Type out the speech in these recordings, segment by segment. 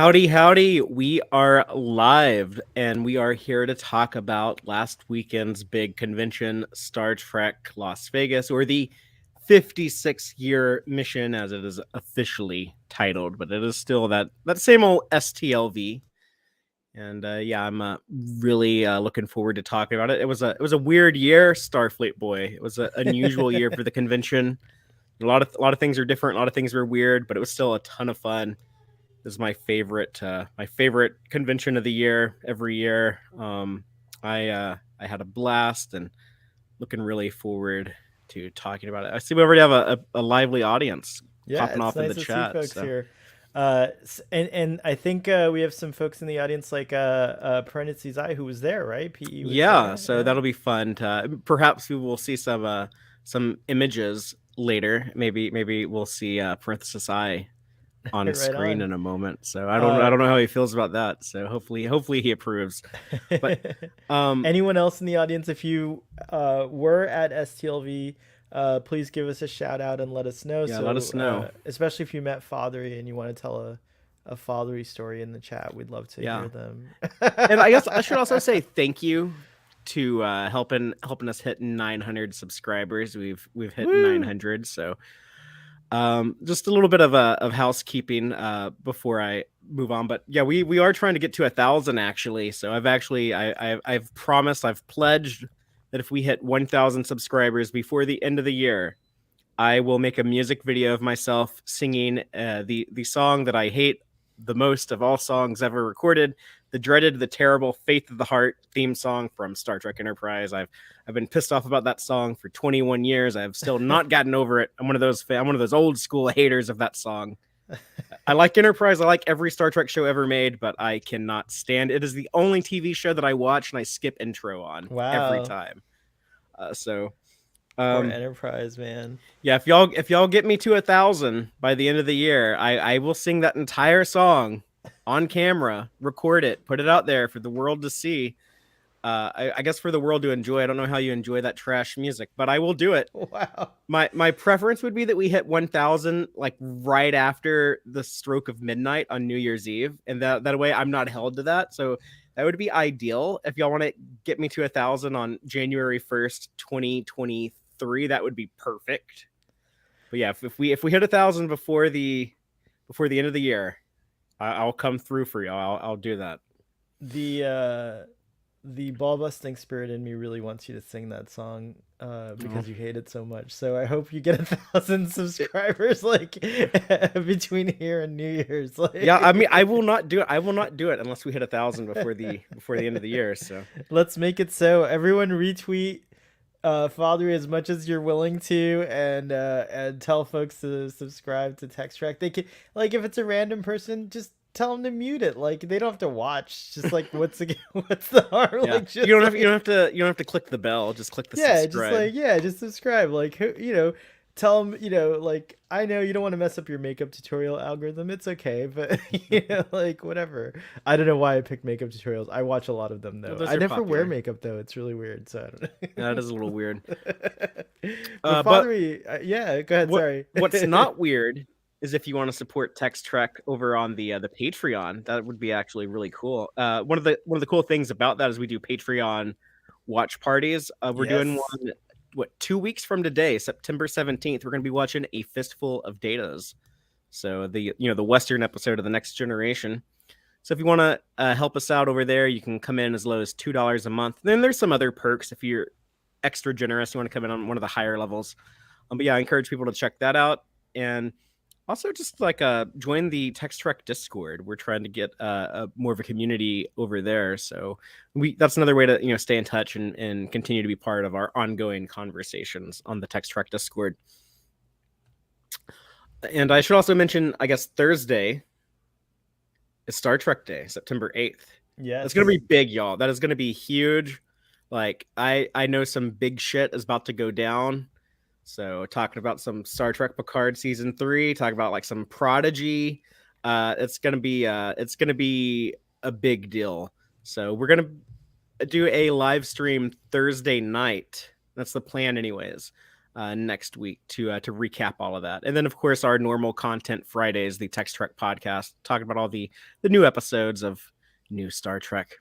Howdy, howdy. We are live and we are here to talk about last weekend's big convention, Star Trek Las Vegas, or the 56-year mission as it is officially titled, but it is still that same old STLV. And yeah, I'm really looking forward to talking about it. It was a weird year, Starfleet boy. It was an unusual year for the convention. A lot of things are different, a lot of things were weird, but it was still a ton of fun. This is my favorite convention of the year every year. I had a blast and looking really forward to talking about it. I see we already have a lively audience Yeah, popping it's off in nice the to see chat. folks So here. And I think we have some folks in the audience like Parentheses I who was there, right? PE was yeah, there. so Yeah. that'll be fun. Perhaps we will see some images later. Maybe we'll see parenthesis I on Right screen on. in a moment. So I don't I Uh don't know how he feels about that. So hopefully he approves. But um Anyone else in the audience, if you were at STLV, please give us a shout out and let us know. yeah, let So, us know. especially if you met Fathery and you want to tell a Fathery story in the chat, we'd love to Yeah. hear them. And I guess I should also say thank you to helping us hit 900 subscribers. We've hit Woo! 900, so just a little bit of housekeeping before I move on. But yeah, we are trying to get to 1,000 actually. So I've promised, I've pledged that if we hit 1,000 subscribers before the end of the year, I will make a music video of myself singing the song that I hate the most of all songs ever recorded, the dreaded, the terrible "Faith of the Heart" theme song from Star Trek Enterprise. I've been pissed off about that song for 21 years. I've still not gotten over it. I'm one of those old school haters of that song. I like Enterprise. I like every Star Trek show ever made, but I cannot stand it. It is the only TV show that I watch and I skip intro on every Wow. time. So Poor um, Enterprise, man. yeah, if y'all get me to 1,000 by the end of the year, I will sing that entire song on camera, record it, put it out there for the world to see. I guess for the world to enjoy. I don't know how you enjoy that trash music, but I will do it. Wow. My preference would be that we hit 1,000 like right after the stroke of midnight on New Year's Eve, and that way I'm not held to that. So that would be ideal. If y'all want to get me to 1,000 on January 1st, 2023, that would be perfect. But yeah, if we hit 1,000 before the end of the year, I'll come through for you. I'll do that. The uh the ball busting spirit in me really wants you to sing that song Oh. because you hate it so much. So I hope you get 1,000 subscribers like between here and New Year's. Yeah, I mean, I Like, will not do it. I will not do it unless we hit 1,000 before the end of the year. So let's make it so. Everyone retweet Father as much as you're willing to, and tell folks to subscribe to Tex-Trek. They can, like, if it's a random person, just tell them to mute it. Like, they don't have to watch. Just like what's the harm? yeah, Like, you just don't have you don't like have to you don't have to click the bell. Just click the yeah, just subscribe. like yeah, just subscribe. Like, tell them, like, I know you don't want to mess up your makeup tutorial algorithm. It's okay, but like, whatever. I don't know why I picked makeup tutorials. I watch a lot of them Well, though. those I are never wear popular. makeup though. It's really weird. So I don't That is a little weird. know. But But Fathery, yeah, go ahead. what Sorry. what's not weird is if you want to support Tex-Trek over on the Patreon. That would be actually really cool. One of the cool things about that is we do Patreon watch parties. We're doing Yes. one 2 weeks from today, September 17th. We're going to be watching A Fistful of Datas. So the Western episode of the Next Generation. So if you want to help us out over there, you can come in as low as $2 a month. Then there's some other perks if you're extra generous. You want to come in on one of the higher levels. But yeah, I encourage people to check that out, and also just like join the Tex-Trek Discord. We're trying to get more of a community over there. So that's another way to stay in touch and continue to be part of our ongoing conversations on the Tex-Trek Discord. And I should also mention, I guess Thursday is Star Trek Day, September 8th. That's gonna Yes. be big, y'all. That is gonna be huge. Like I know some big shit is about to go down. So talking about some Star Trek Picard season 3, talking about like some Prodigy. It's gonna be a big deal. So we're gonna do a live stream Thursday night. That's the plan, anyways. next week to recap all of that. And then, of course, our normal content Fridays, the Tex-Trek podcast, talking about all the new episodes of new Star Trek.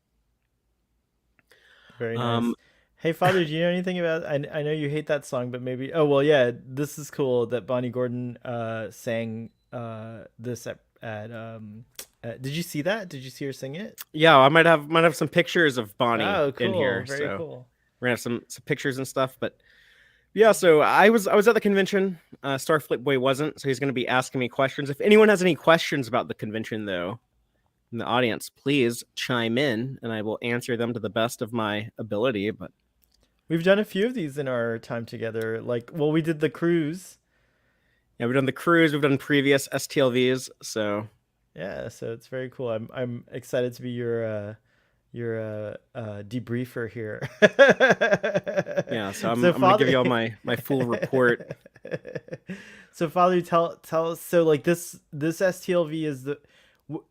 Very nice. Um, Hey, Father, do you know anything about? I know you hate that song, but maybe. Oh well, yeah. This is cool that Bonnie Gordon sang this did you see that? Did you see her sing it? yeah, I might have some pictures of Bonnie Oh, in cool. here, Very so cool. we're gonna have some pictures and stuff. But yeah, so I was at the convention. Starfleet Boy wasn't, so he's gonna be asking me questions. If anyone has any questions about the convention, though, in the audience, please chime in, and I will answer them to the best of my ability. But We've done a few of these in our time together. Like, well, we did the cruise. yeah, we've done the cruise, we've done previous STLVs, so Yeah, so it's very cool. I'm excited to be your debriefer here. yeah. So I'm So I'm gonna give father, you all my full report. so father, tell us. So like this STLV is w-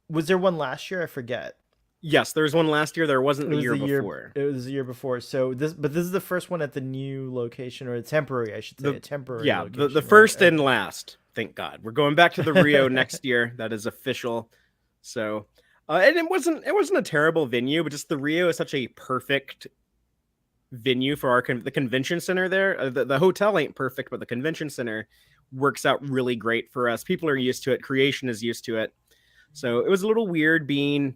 was there one last year? I forget. Yes, there was one last year. There wasn't It the was year the year. before. It was the year before. So this is the first one at the new location, or a temporary, I should say, a The temporary Yeah, the location, right? first and Okay. last. Thank God, we're going back to the Rio next year. That is official. So, and it wasn't a terrible venue, but just the Rio is such a perfect venue for the convention center there. The hotel ain't perfect, but the convention center works out really great for us. People are used to it. Creation is used to it. So it was a little weird being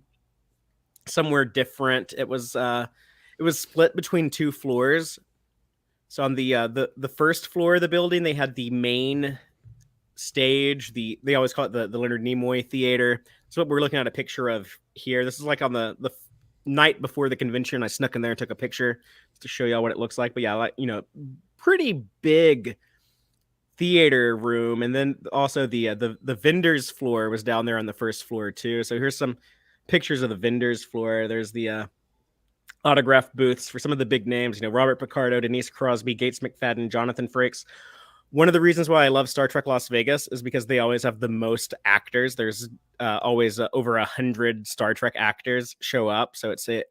somewhere different. It was split between two floors. So on the first floor of the building, they had the main stage. They always call it the Leonard Nimoy Theater. That's what we're looking at a picture of here. This is like on the night before the convention. I snuck in there and took a picture to show y'all what it looks like. But yeah, like pretty big theater room, and then also the vendors floor was down there on the first floor too. So here's some pictures of the vendors floor. There's the autograph booths for some of the big names, Robert Picardo, Denise Crosby, Gates McFadden, Jonathan Frakes. One of the reasons why I love Star Trek Las Vegas is because they always have the most actors. There's always over 100 Star Trek actors show up, so it's a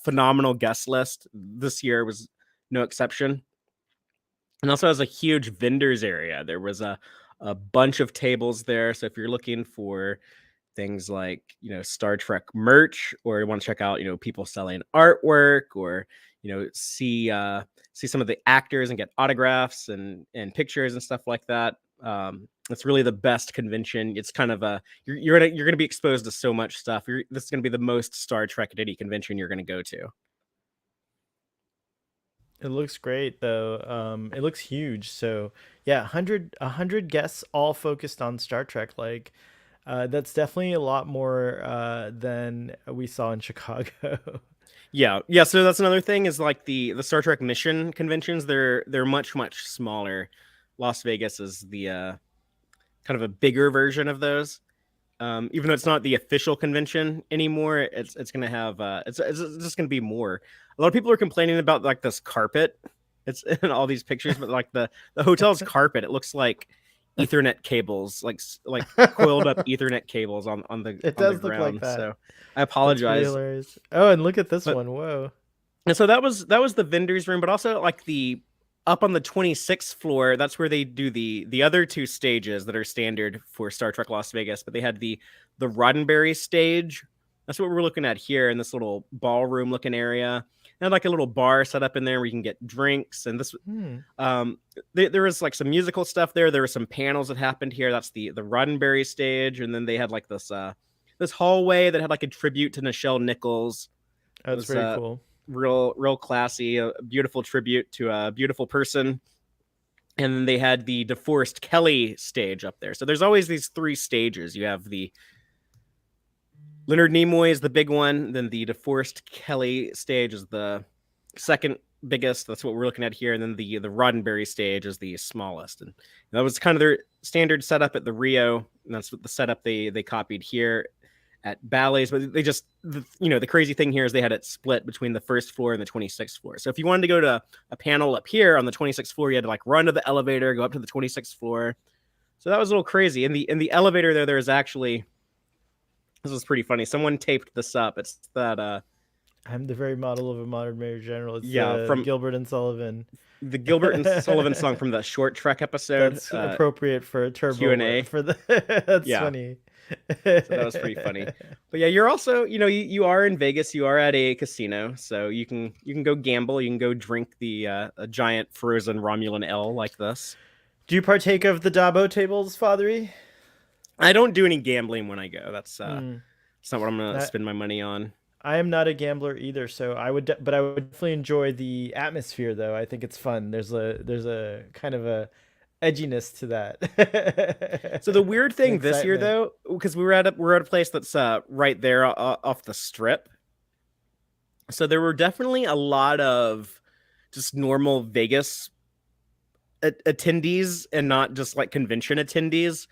phenomenal guest list. This year was no exception. And also has a huge vendors area. There was a bunch of tables there. So if you're looking for things like Star Trek merch, or you want to check out people selling artwork, or see some of the actors and get autographs and pictures and stuff like that. It's really the best convention. It's kind of you're gonna be exposed to so much stuff. This is gonna be the most Star Trek at any convention you're gonna go to. It looks great though. It looks huge. So yeah, 100 guests all focused on Star Trek. Like, that's definitely a lot more than we saw in Chicago. Yeah. So that's another thing is like the Star Trek mission conventions. They're much smaller. Las Vegas is the kind of a bigger version of those. Even though it's not the official convention anymore, it's gonna have it's just gonna be more. A lot of people are complaining about like this carpet. It's in all these pictures, but like the hotel's carpet, it looks like Ethernet cables, like coiled up Ethernet cables on the It on the does look like ground. that. So I That's pretty apologize, hilarious. Oh, and look at this but one. Whoa. and so that was the vendors room, but also like the up on the 26th floor, that's where they do the other two stages that are standard for Star Trek Las Vegas, but they had the Roddenberry stage. That's what we're looking at here in this little ballroom looking area. And like a little bar set up in there where you can get drinks. And this Hmm. um there was like some musical stuff there. There were some panels that happened here. That's the Roddenberry stage. And then they had like this hallway that had like a tribute to Nichelle Nichols. It That's was very cool. real classy, a beautiful tribute to a beautiful person. And then they had the DeForest Kelly stage up there. So there's always these three stages. You have the Leonard Nimoy is the big one, then the DeForest Kelly stage is the second biggest. That's what we're looking at here, and then the Roddenberry stage is the smallest. And that was kind of their standard setup at the Rio, and that's what the setup they copied here at Bally's. But they just the crazy thing here is they had it split between the first floor and the 26th floor. So if you wanted to go to a panel up here on the 26th floor, you had to like run to the elevator, go up to the 26th floor. So that was a little crazy. In the elevator there is actually, this was pretty funny. Someone taped this up. It's that I'm the very model of a modern Major General. It's Yeah, from Gilbert and Sullivan. the Gilbert and Sullivan song from the short Trek episode, That's appropriate for a turbo Q&A. for the. That's Yeah, funny. so that was pretty funny. But yeah, you're also, you are in Vegas. You are at a casino, so you can go gamble. You can go drink the a giant frozen Romulan L like this. Do you partake of the Dabo tables, Fathery? I don't do any gambling when I go. Hmm. It's not what I'm gonna I, spend my money on. I am not a gambler either, so but I would definitely enjoy the atmosphere, though. I think it's fun. There's a kind of a edginess to that. So the weird An thing this year, excitement. though, because we're at a place that's right there off the strip, so there were definitely a lot of just normal Vegas attendees and not just like convention attendees.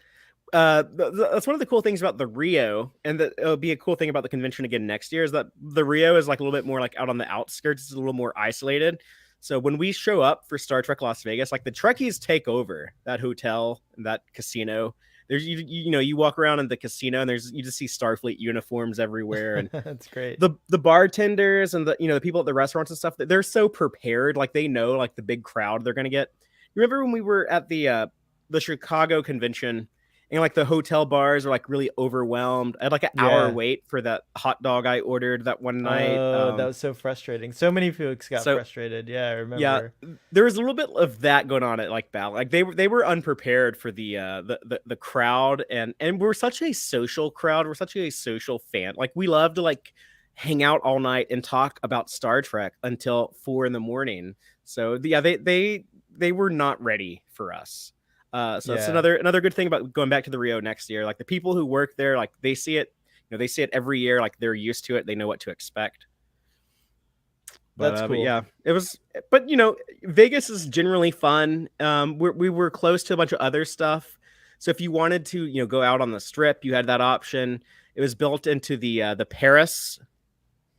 That's one of the cool things about the Rio, and that it'll be a cool thing about the convention again next year, is that the Rio is like a little bit more like out on the outskirts. It's a little more isolated. So when we show up for Star Trek Las Vegas, like the Trekkies take over that hotel and that casino. There's you walk around in the casino and you just see Starfleet uniforms everywhere, and That's great. the bartenders and the people at the restaurants and stuff, they're so prepared, like they know like the big crowd they're gonna get. You remember when we were at the Chicago convention and like the hotel bars are like really overwhelmed? I had like an hour Yeah. wait for that hot dog I ordered that one night. Oh, that was so frustrating. So many folks got So frustrated. Yeah, I yeah, remember. there was a little bit of that going on at like Bal. Like they were unprepared for the crowd, and we're such a social crowd. We're such a social fan. Like we love to like hang out all night and talk about Star Trek until 4 in the morning. So yeah, they were not ready for us. So that's Yeah. another good thing about going back to the Rio next year. Like the people who work there, like they see it, they see it every year. Like they're used to it. They know what to expect. That's But cool. yeah, it was. But Vegas is generally fun. We were close to a bunch of other stuff, so if you wanted to, go out on the strip, you had that option. It was built into the Paris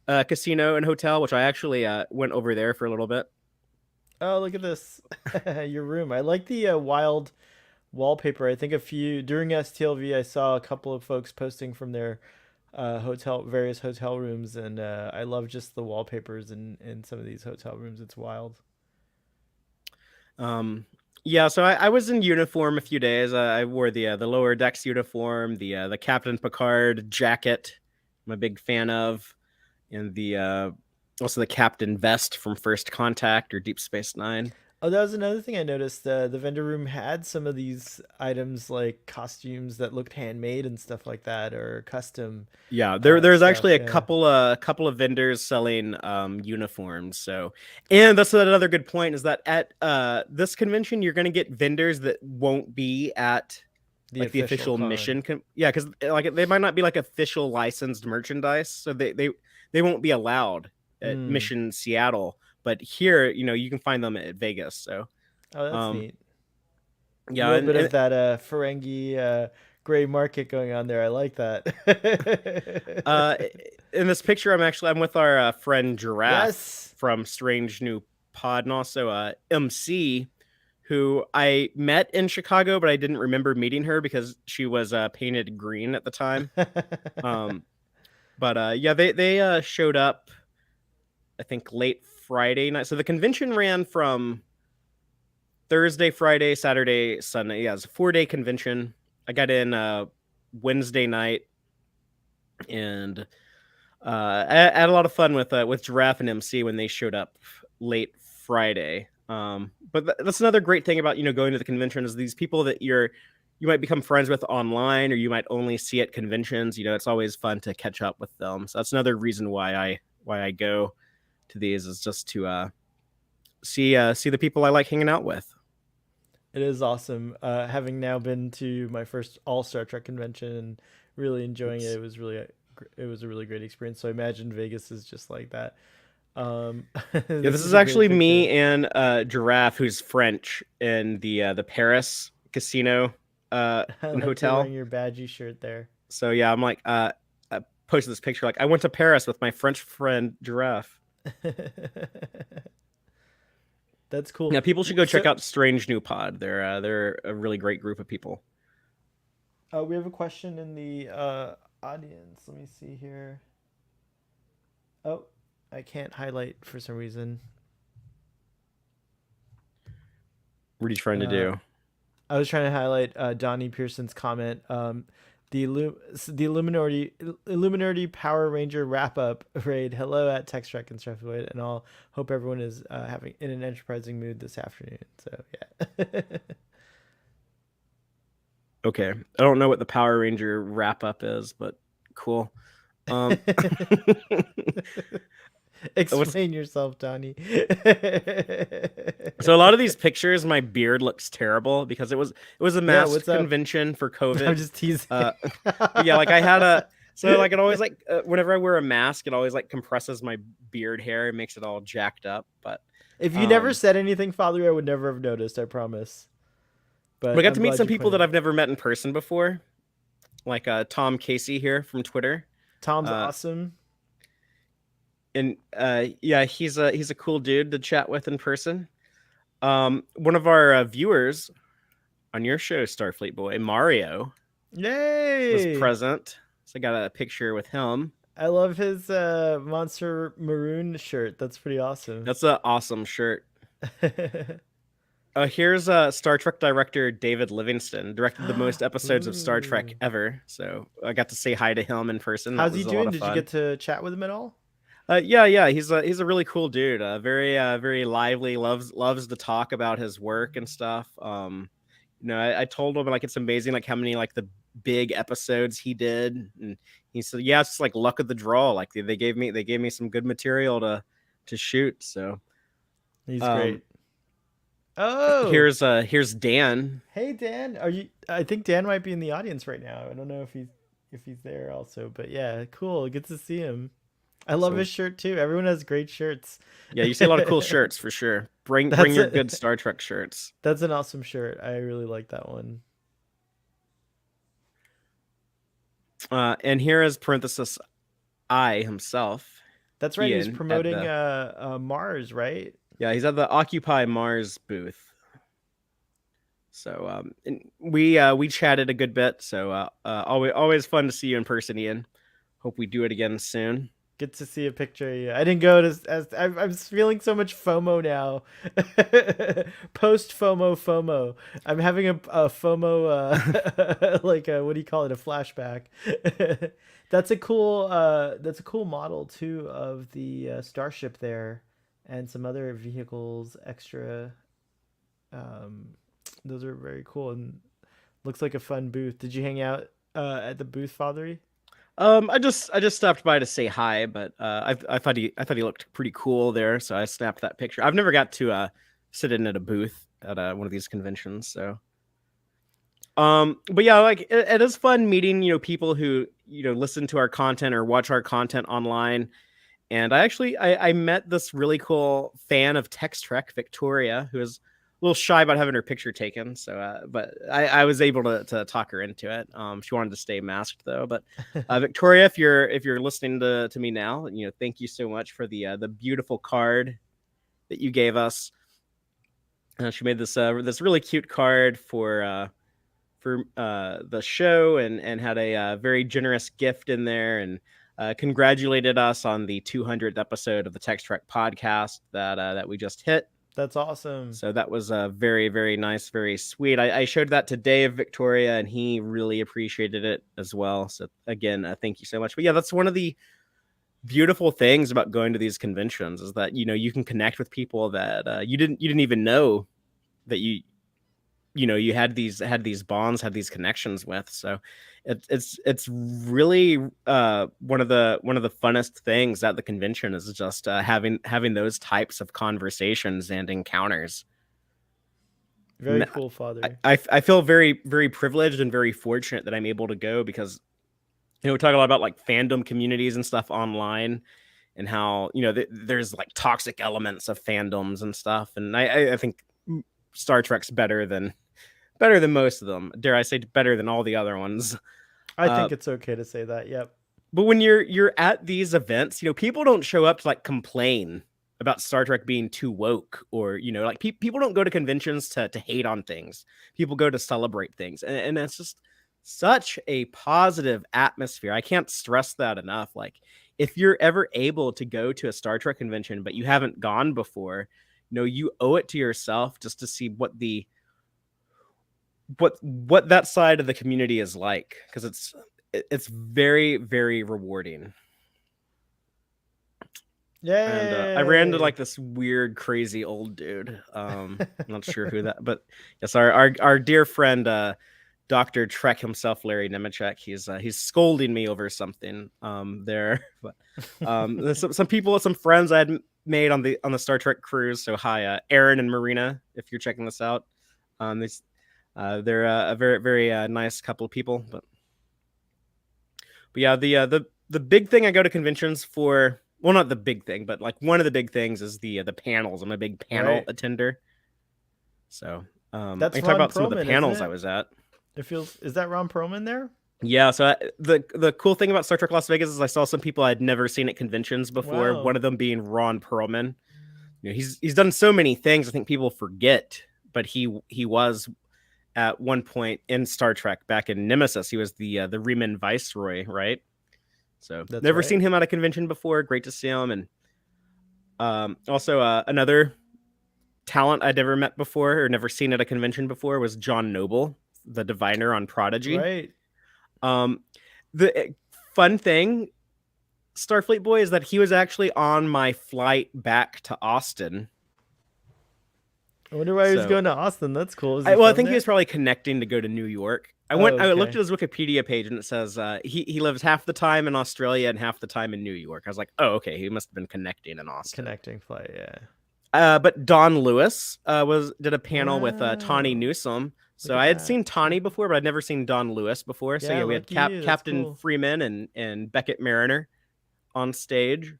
casino and hotel, which I actually went over there for a little bit. Oh, look at this. Your room. I like the wild wallpaper. I think during STLV, I saw a couple of folks posting from their various hotel rooms, and I love just the wallpapers in some of these hotel rooms. It's wild. Um, yeah, so I was in uniform a few days. I wore the lower decks uniform, the Captain Picard jacket. I'm a big fan of, and the also the Captain vest from First Contact or Deep Space Nine. Oh, that was another thing I noticed. The vendor room had some of these items like costumes that looked handmade and stuff like that, or custom Yeah, there's stuff. actually a Yeah, couple of vendors selling uniforms. So, and that's another good point, is that at this convention you're going to get vendors that won't be at the like the official official con. mission. Yeah, because like they might not be like official licensed merchandise, so they won't be allowed at Mm. Mission Seattle. But here, you can find them at Vegas. So, Oh, that's um, neat. A yeah, little bit of and that Ferengi gray market going on there. I like that. Uh, in this picture, I'm with our friend Giraffe Yes. from Strange New Pod, and also MC, who I met in Chicago, but I didn't remember meeting her because she was painted green at the time. Um, but yeah, they showed up, I think, late Friday night. So the convention ran from Thursday, Friday, Saturday, Sunday. Yeah, it's a 4-day convention. I got in Wednesday night, and I had a lot of fun with Giraffe and MC when they showed up late Friday. But that's another great thing about going to the convention, is these people that you might become friends with online, or you might only see at conventions. It's always fun to catch up with them. So that's another reason why I go to these, is just to see the people I like hanging out with. It is awesome. Having now been to my first all Star Trek convention and really enjoying it, Oops. it was a really great experience. So I imagine Vegas is just like that. Yeah, This this is is a great actually picture. me and Giraffe, who's French, in the Paris casino I and like you're wearing hotel. your badgy shirt there. So yeah, I'm like, I posted this picture, like I went to Paris with my French friend Giraffe. That's cool. Yeah, people should go check So out Strange New Pod. They're a really great group of people. we have a question in the audience. Let me see here. Oh, I can't highlight for some reason. What are you trying to Uh, do? I was trying to highlight Donnie Pearson's comment. The Illuminati Power Ranger wrap up raid. Hello at Tex-Trek and Streffoid, and I'll hope everyone is having in an enterprising mood this afternoon. So yeah. Okay. I don't know what the Power Ranger wrap up is, but cool. Um what's Explain yourself, Donnie. so a lot of these pictures my beard looks terrible because it was a Yeah, what's masked up? convention for I'm COVID. just teasing. But yeah, like I had a so like it always like whenever I wear a mask it always like compresses my beard hair and makes it all jacked up, but If you never um said anything, Father, I would never have noticed. I promise. but I But got I'm to meet glad some you people pointed that out. I've never met in person before, like Tom Casey here from Twitter. Tom's Uh awesome. and yeah, he's a cool dude to chat with in person. One of our viewers on your show, Starfleet Boy, Mario, was Yay! present. So I got a picture with him. I love his monster maroon shirt. That's pretty awesome. That's an awesome shirt. Here's Star Trek director David Livingston, directed the most episodes of Star Trek Ooh. ever. So I got to say hi to him in person. That How's he was a lot doing? of Did you fun. get to chat with him at all? Yeah, he's a really cool dude. Very lively. Loves to talk about his work and stuff. I told him like it's amazing like how many like the big episodes he did, and he said, yeah, it's just like luck of the draw. Like they gave me some good material to shoot. So He's um, great. Oh, here's Dan. hey Dan, are you? I think Dan might be in the audience right now. I don't know if he's there also, but yeah, cool. Good to see him. I love So his shirt too. Everyone has great shirts. yeah, you see a lot of cool shirts for sure. Bring That's your a good Star Trek shirts. that's an awesome shirt. I really like that one. And here is parenthesis I himself, That's right. He was Ian, at promoting the Mars, right? yeah, he's at the Occupy Mars booth. So and we chatted a good bit. So always fun to see you in person, Ian. Hope we do it again soon. Good to see a picture of you. I didn't go to as I'm feeling so much FOMO now. Post FOMO. I'm having a FOMO like what do you call it? A flashback. That's a cool model too of the starship there, and some other vehicles extra. Um, those are very cool and looks like a fun booth. Did you hang out at the booth, Fathery? I just stopped by to say hi, but I thought he looked pretty cool there, so I snapped that picture. I've never got to sit in at a booth at one of these conventions, so but yeah, like it is fun meeting people who listen to our content or watch our content online. And I met this really cool fan of Tex-Trek, Victoria, who is a little shy about having her picture taken. So, but I was able to talk her into it. She wanted to stay masked though. But Victoria, if you're listening to me now, thank you so much for the beautiful card that you gave us. She made this really cute card for the show, and had a very generous gift in there, and congratulated us on the 200th episode of the Tex-Trek podcast that we just hit. That's awesome. So that was very, very nice, very sweet. I showed that to Dave Victoria, and he really appreciated it as well. So again, thank you so much. But yeah, that's one of the beautiful things about going to these conventions, is that you can connect with people that you didn't even know that you had these bonds, had these connections with. So it's really one of the funnest things at the convention, is just having those types of conversations and encounters. Very And cool, Father. I feel very, very privileged and very fortunate that I'm able to go, because we talk a lot about like fandom communities and stuff online, and how there's like toxic elements of fandoms and stuff, and I think Star Trek's better than most of them. Dare I say, better than all the other ones. I Uh, think it's okay to say that. Yep. but when you're at these events, people don't show up to like complain about Star Trek being too woke, or like people don't go to conventions to hate on things. People go to celebrate things, and it's just such a positive atmosphere. I can't stress that enough. Like if you're ever able to go to a Star Trek convention, but you haven't gone before, you owe it to yourself just to see what that side of the community is like, because it's very, very rewarding. And I ran into Yay! like this weird, crazy old dude. I'm not sure who that, but yes, our dear friend, Dr. Trek himself, Larry Nemechek. He's scolding me over something there. But there's some people, some friends I had made on the Star Trek cruise. So hi, Aaron and Marina, if you're checking this out. They're a very, very nice couple of people. But yeah, the big thing I go to conventions for. Well, not the big thing, but like one of the big things is the panels. I'm a big panel attender. So I That's can talk Ron about some of the Perlman, isn't panels it? I was at. Is that Ron Perlman there? Yeah, so the cool thing about Star Trek Las Vegas is I saw some people I'd never seen at conventions before. Wow. One of them being Ron Perlman. He's done so many things I think people forget, but he was at one point in Star Trek back in Nemesis. He was the Reman Viceroy, right? So That's never right. seen him at a convention before. Great to see him. And also another talent I'd never met before or never seen at a convention before was John Noble, the diviner on Prodigy. Right. The fun thing, Starfleet Boy, is that he was actually on my flight back to Austin. I wonder why he was going to Austin. That's cool. I think he was probably connecting to go to New York. I looked at his Wikipedia page and it says he lives half the time in Australia and half the time in New York. I was like, oh, okay, he must have been connecting in Austin. Connecting flight, yeah. But Don Lewis did a panel with Tawny Newsome. So I had seen Tawny before, but I'd never seen Don Lewis before. So yeah, we had Captain Freeman and Beckett Mariner on stage.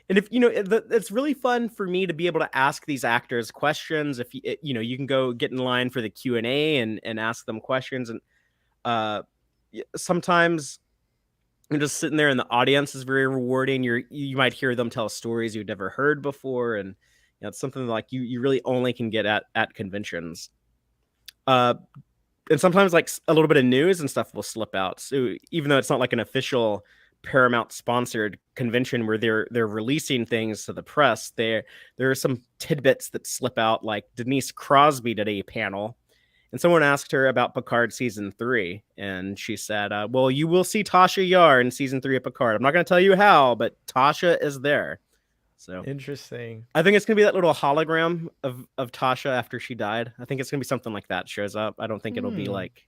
And if it's really fun for me to be able to ask these actors questions. If you can go get in line for the Q&A and ask them questions, and sometimes just sitting there in the audience is very rewarding. You might hear them tell stories you've never heard before, and it's something like you really only can get at conventions. And sometimes like a little bit of news and stuff will slip out. So even though it's not like an official Paramount sponsored convention where they're releasing things to the press, there are some tidbits that slip out. Like Denise Crosby did a panel, and someone asked her about Picard season 3, and she said, "Well, you will see Tasha Yar in season 3 of Picard. I'm not going to tell you how, but Tasha is there." So interesting. I think it's gonna be that little hologram of Tasha after she died. I think it's gonna be something like that shows up. I don't think it'll be like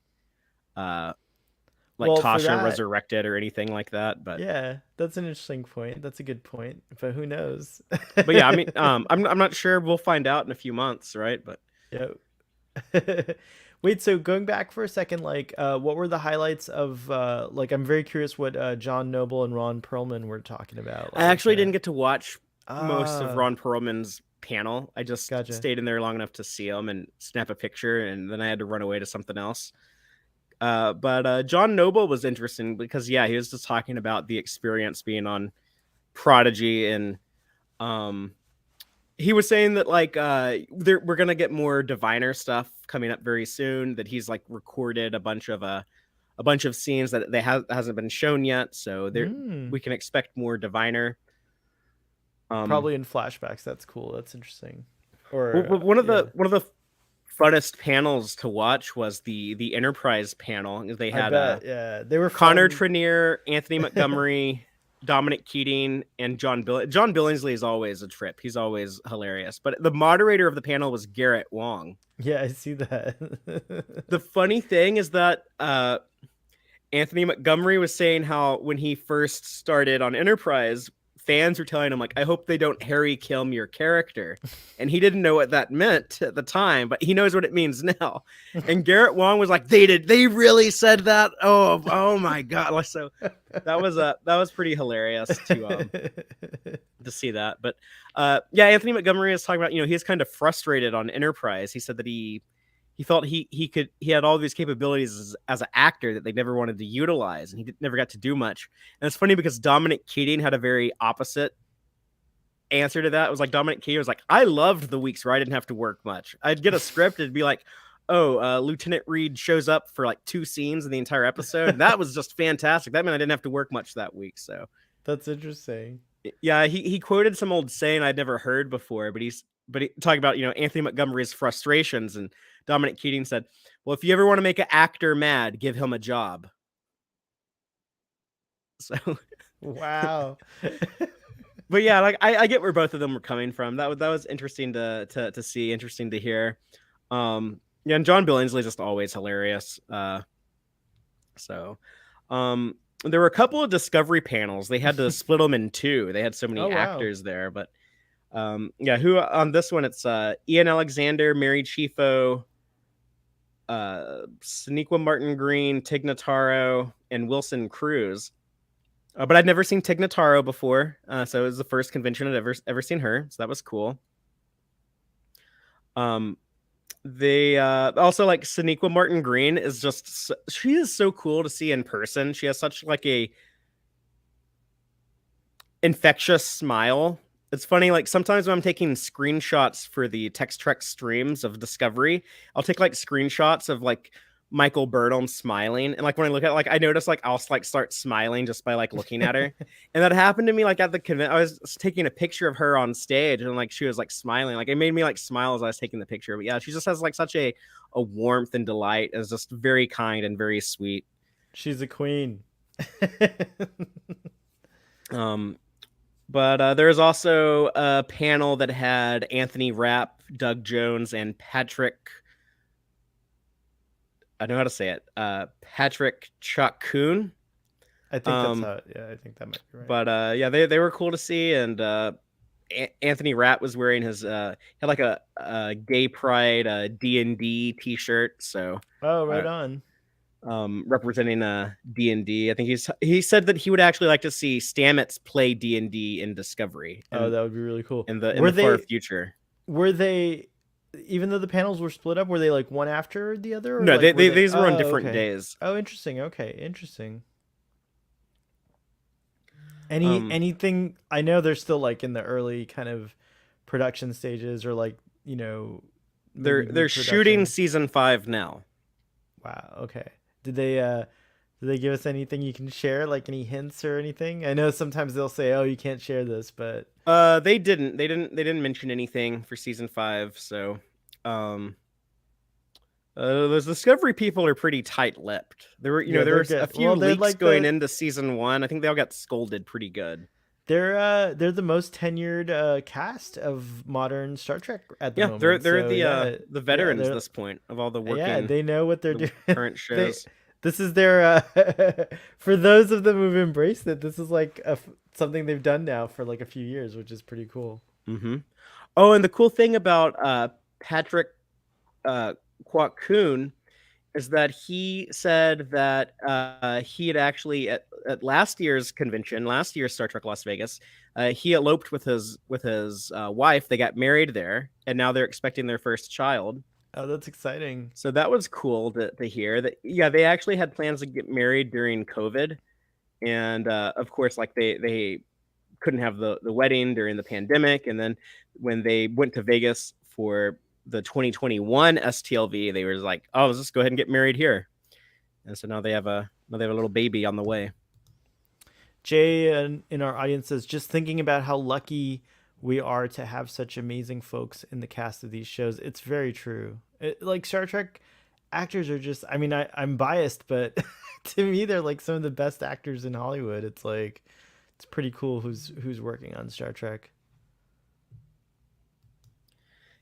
Tasha resurrected or anything like that. But yeah, that's an interesting point. That's a good point. But who knows? But yeah, I mean, I'm not sure. We'll find out in a few months, right? But yeah. Wait, so going back for a second, like, what were the highlights of, like, I'm very curious what John Noble and Ron Perlman were talking about. Like, I actually didn't get to watch most of Ron Perlman's panel. I just stayed in there long enough to see him and snap a picture, and then I had to run away to something else. But John Noble was interesting because, yeah, he was just talking about the experience being on Prodigy, and he was saying that like we're gonna get more diviner stuff coming up very soon. That he's like recorded a bunch of scenes that hasn't been shown yet, so we can expect more diviner. Probably in flashbacks. That's cool. That's interesting. Or one of the funnest panels to watch was the Enterprise panel. They had they were Connor Trenier, Anthony Montgomery, Dominic Keating, and John Billingsley is always a trip. He's always hilarious. But the moderator of the panel was Garrett Wang. Yeah, I see that. The funny thing is that Anthony Montgomery was saying how when he first started on Enterprise, fans were telling him, like, I hope they don't Harry Kim your character. And he didn't know what that meant at the time, but he knows what it means now. And Garrett Wang was like, they really said that? Oh my God. So that was pretty hilarious to see that. But yeah, Anthony Montgomery is talking about, he's kind of frustrated on Enterprise. He said that he felt he had all these capabilities as an actor that they never wanted to utilize, and he never got to do much. And it's funny because Dominic Keating had a very opposite answer to that. It was like Dominic Keating was like, I loved the weeks where I didn't have to work much. I'd get a script, it'd be like, Lieutenant Reed shows up for like 2 scenes in the entire episode. And that was just fantastic. That meant I didn't have to work much that week. So That's interesting. Yeah, he quoted some old saying I'd never heard before, but he talking about Anthony Montgomery's frustrations, and Dominic Keating said, "Well, if you ever want to make an actor mad, give him a job." So, Wow. but yeah, like I get where both of them were coming from. That was interesting to see, interesting to hear. Yeah, and John Billingsley's just always hilarious. So, there were a couple of Discovery panels. They had to split them in two. They had so many Oh wow. actors there, but yeah, who on this one? It's Ian Alexander, Mary Chieffo, Sonequa Martin Green, Tig Notaro, and Wilson Cruz. But I'd never seen Tig Notaro before, so it was the first convention I'd ever seen her. So that was cool. They also like Sonequa Martin Green is just she is so cool to see in person. She has such like a infectious smile. It's funny, like sometimes when I'm taking screenshots for the Tex-Trek streams of Discovery, I'll take like screenshots of like Michael Burnham smiling, and like when I look at it, like I notice like I'll like start smiling just by like looking at her. And that happened to me like at the convention. I was taking a picture of her on stage, and like she was like smiling, like it made me like smile as I was taking the picture. But yeah, she just has like such a warmth and delight, and is just very kind and very sweet. She's a queen. um But there's also a panel that had Anthony Rapp, Doug Jones, and Patrick. I know how to say it. Patrick Chakun. I think that's how. Yeah, I think that might be right. But yeah, they were cool to see, and Anthony Rapp was wearing his had like a gay pride D&D t-shirt. So Oh, right on. representing D&D. I think he said that he would actually like to see Stamets play D&D in Discovery. Oh, that would be really cool. In the far future. Were they, even though the panels were split up, were they like one after the other? Or no, like, these were on different days. Oh, interesting. Okay, interesting. Anything? I know they're still like in the early kind of production stages, or like they're shooting season 5 now. Wow. Okay. Did they give us anything you can share, like any hints or anything? I know sometimes they'll say, "Oh, you can't share this," but they didn't mention anything for season 5. So those Discovery people are pretty tight-lipped. There were there were a few leaks like going into season 1. I think they all got scolded pretty good. They're the most tenured cast of modern Star Trek at the moment. They're the veterans at this point of all the working. Yeah, they know what they're doing. Current shows. This is their for those of them who've embraced it. This is like something they've done now for like a few years, which is pretty cool. Mm-hmm. Oh, and the cool thing about Patrick Kwok Kun is that he said that he had actually at last year's convention, last year's Star Trek Las Vegas, he eloped with his wife. They got married there, and now they're expecting their first child. Oh, that's exciting. So that was cool to hear that. Yeah, they actually had plans to get married during COVID. And of course, like they couldn't have the wedding during the pandemic. And then when they went to Vegas for the 2021 STLV, they were like, "Oh, let's just go ahead and get married here." And so now they have a little baby on the way. Jay in our audience says, "Just thinking about how lucky we are to have such amazing folks in the cast of these shows." It's very true. Like Star Trek actors are just, I mean, I'm biased, but to me, they're like some of the best actors in Hollywood. It's like, it's pretty cool who's working on Star Trek.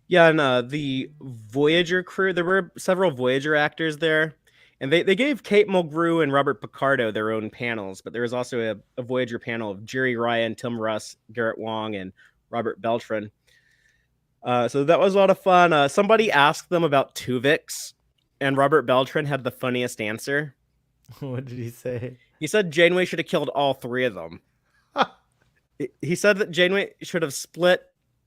Yeah, and the Voyager crew, there were several Voyager actors there. And they gave Kate Mulgrew and Robert Picardo their own panels, but there was also a Voyager panel of Jerry Ryan, Tim Russ, Garrett Wong, and Robert Beltran. So that was a lot of fun. Somebody asked them about Tuvix, and Robert Beltran had the funniest answer. What did he say? He said Janeway should have killed all 3 of them. He said that Janeway should have split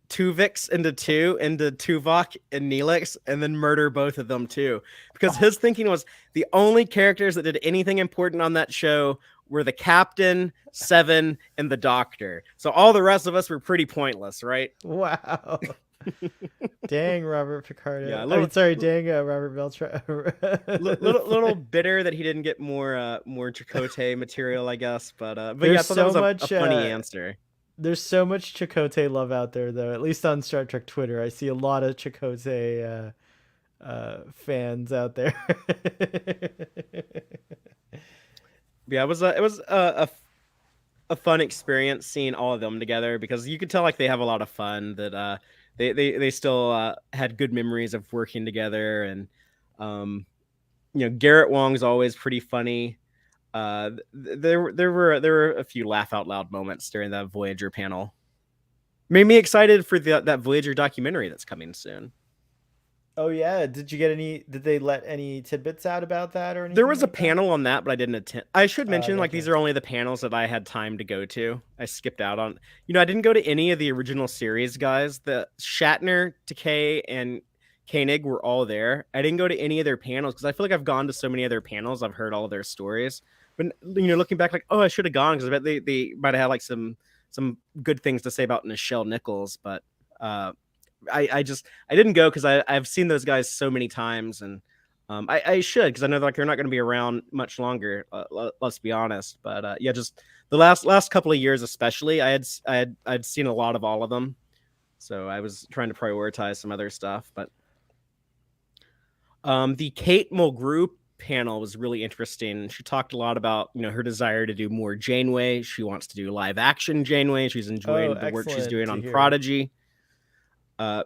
Tuvix into Tuvok and Neelix, and then murder both of them too. Because his thinking was the only characters that did anything important on that show were the captain, Seven, and the doctor. So all the rest of us were pretty pointless, right? Wow. Dang, Robert Picardo. Yeah, a I mean, little, sorry, dang, Robert Beltran. little bitter that he didn't get more Chakotay material, I guess. But yeah, I There's thought that so was a much. funny answer. There's so much Chakotay love out there, though. At least on Star Trek Twitter, I see a lot of Chakotay fans out there. Yeah, it was a fun experience seeing all of them together because you could tell like they have a lot of fun. That they still had good memories of working together, and um, Garrett Wong's always pretty funny. There were a few laugh out loud moments during that Voyager panel. Made me excited for that Voyager documentary that's coming soon. Oh yeah, did you get any? Did they let any tidbits out about that or There anything was a like that? panel on that, but I didn't attend. I should mention, like, these Gotcha. are only the panels that I had time to go to. I skipped out on, I didn't go to any of the original series guys. The Shatner, Takei, and Koenig were all there. I didn't go to any of their panels because I feel like I've gone to so many of their panels. I've heard all of their stories. But, looking back, like, oh, I should have gone because I bet they might have had, like, some good things to say about Nichelle Nichols. But uh, I didn't go because I've seen those guys so many times, and I should because I know like they're not going to be around much longer. Let's be honest, but yeah, just the last couple of years, especially, I'd seen a lot of all of them, so I was trying to prioritize some other stuff. But the Kate Mulgrew panel was really interesting. She talked a lot about her desire to do more Janeway. She wants to do live action Janeway. She's Oh, enjoying the work she's excellent doing to on hear. Prodigy. Uh,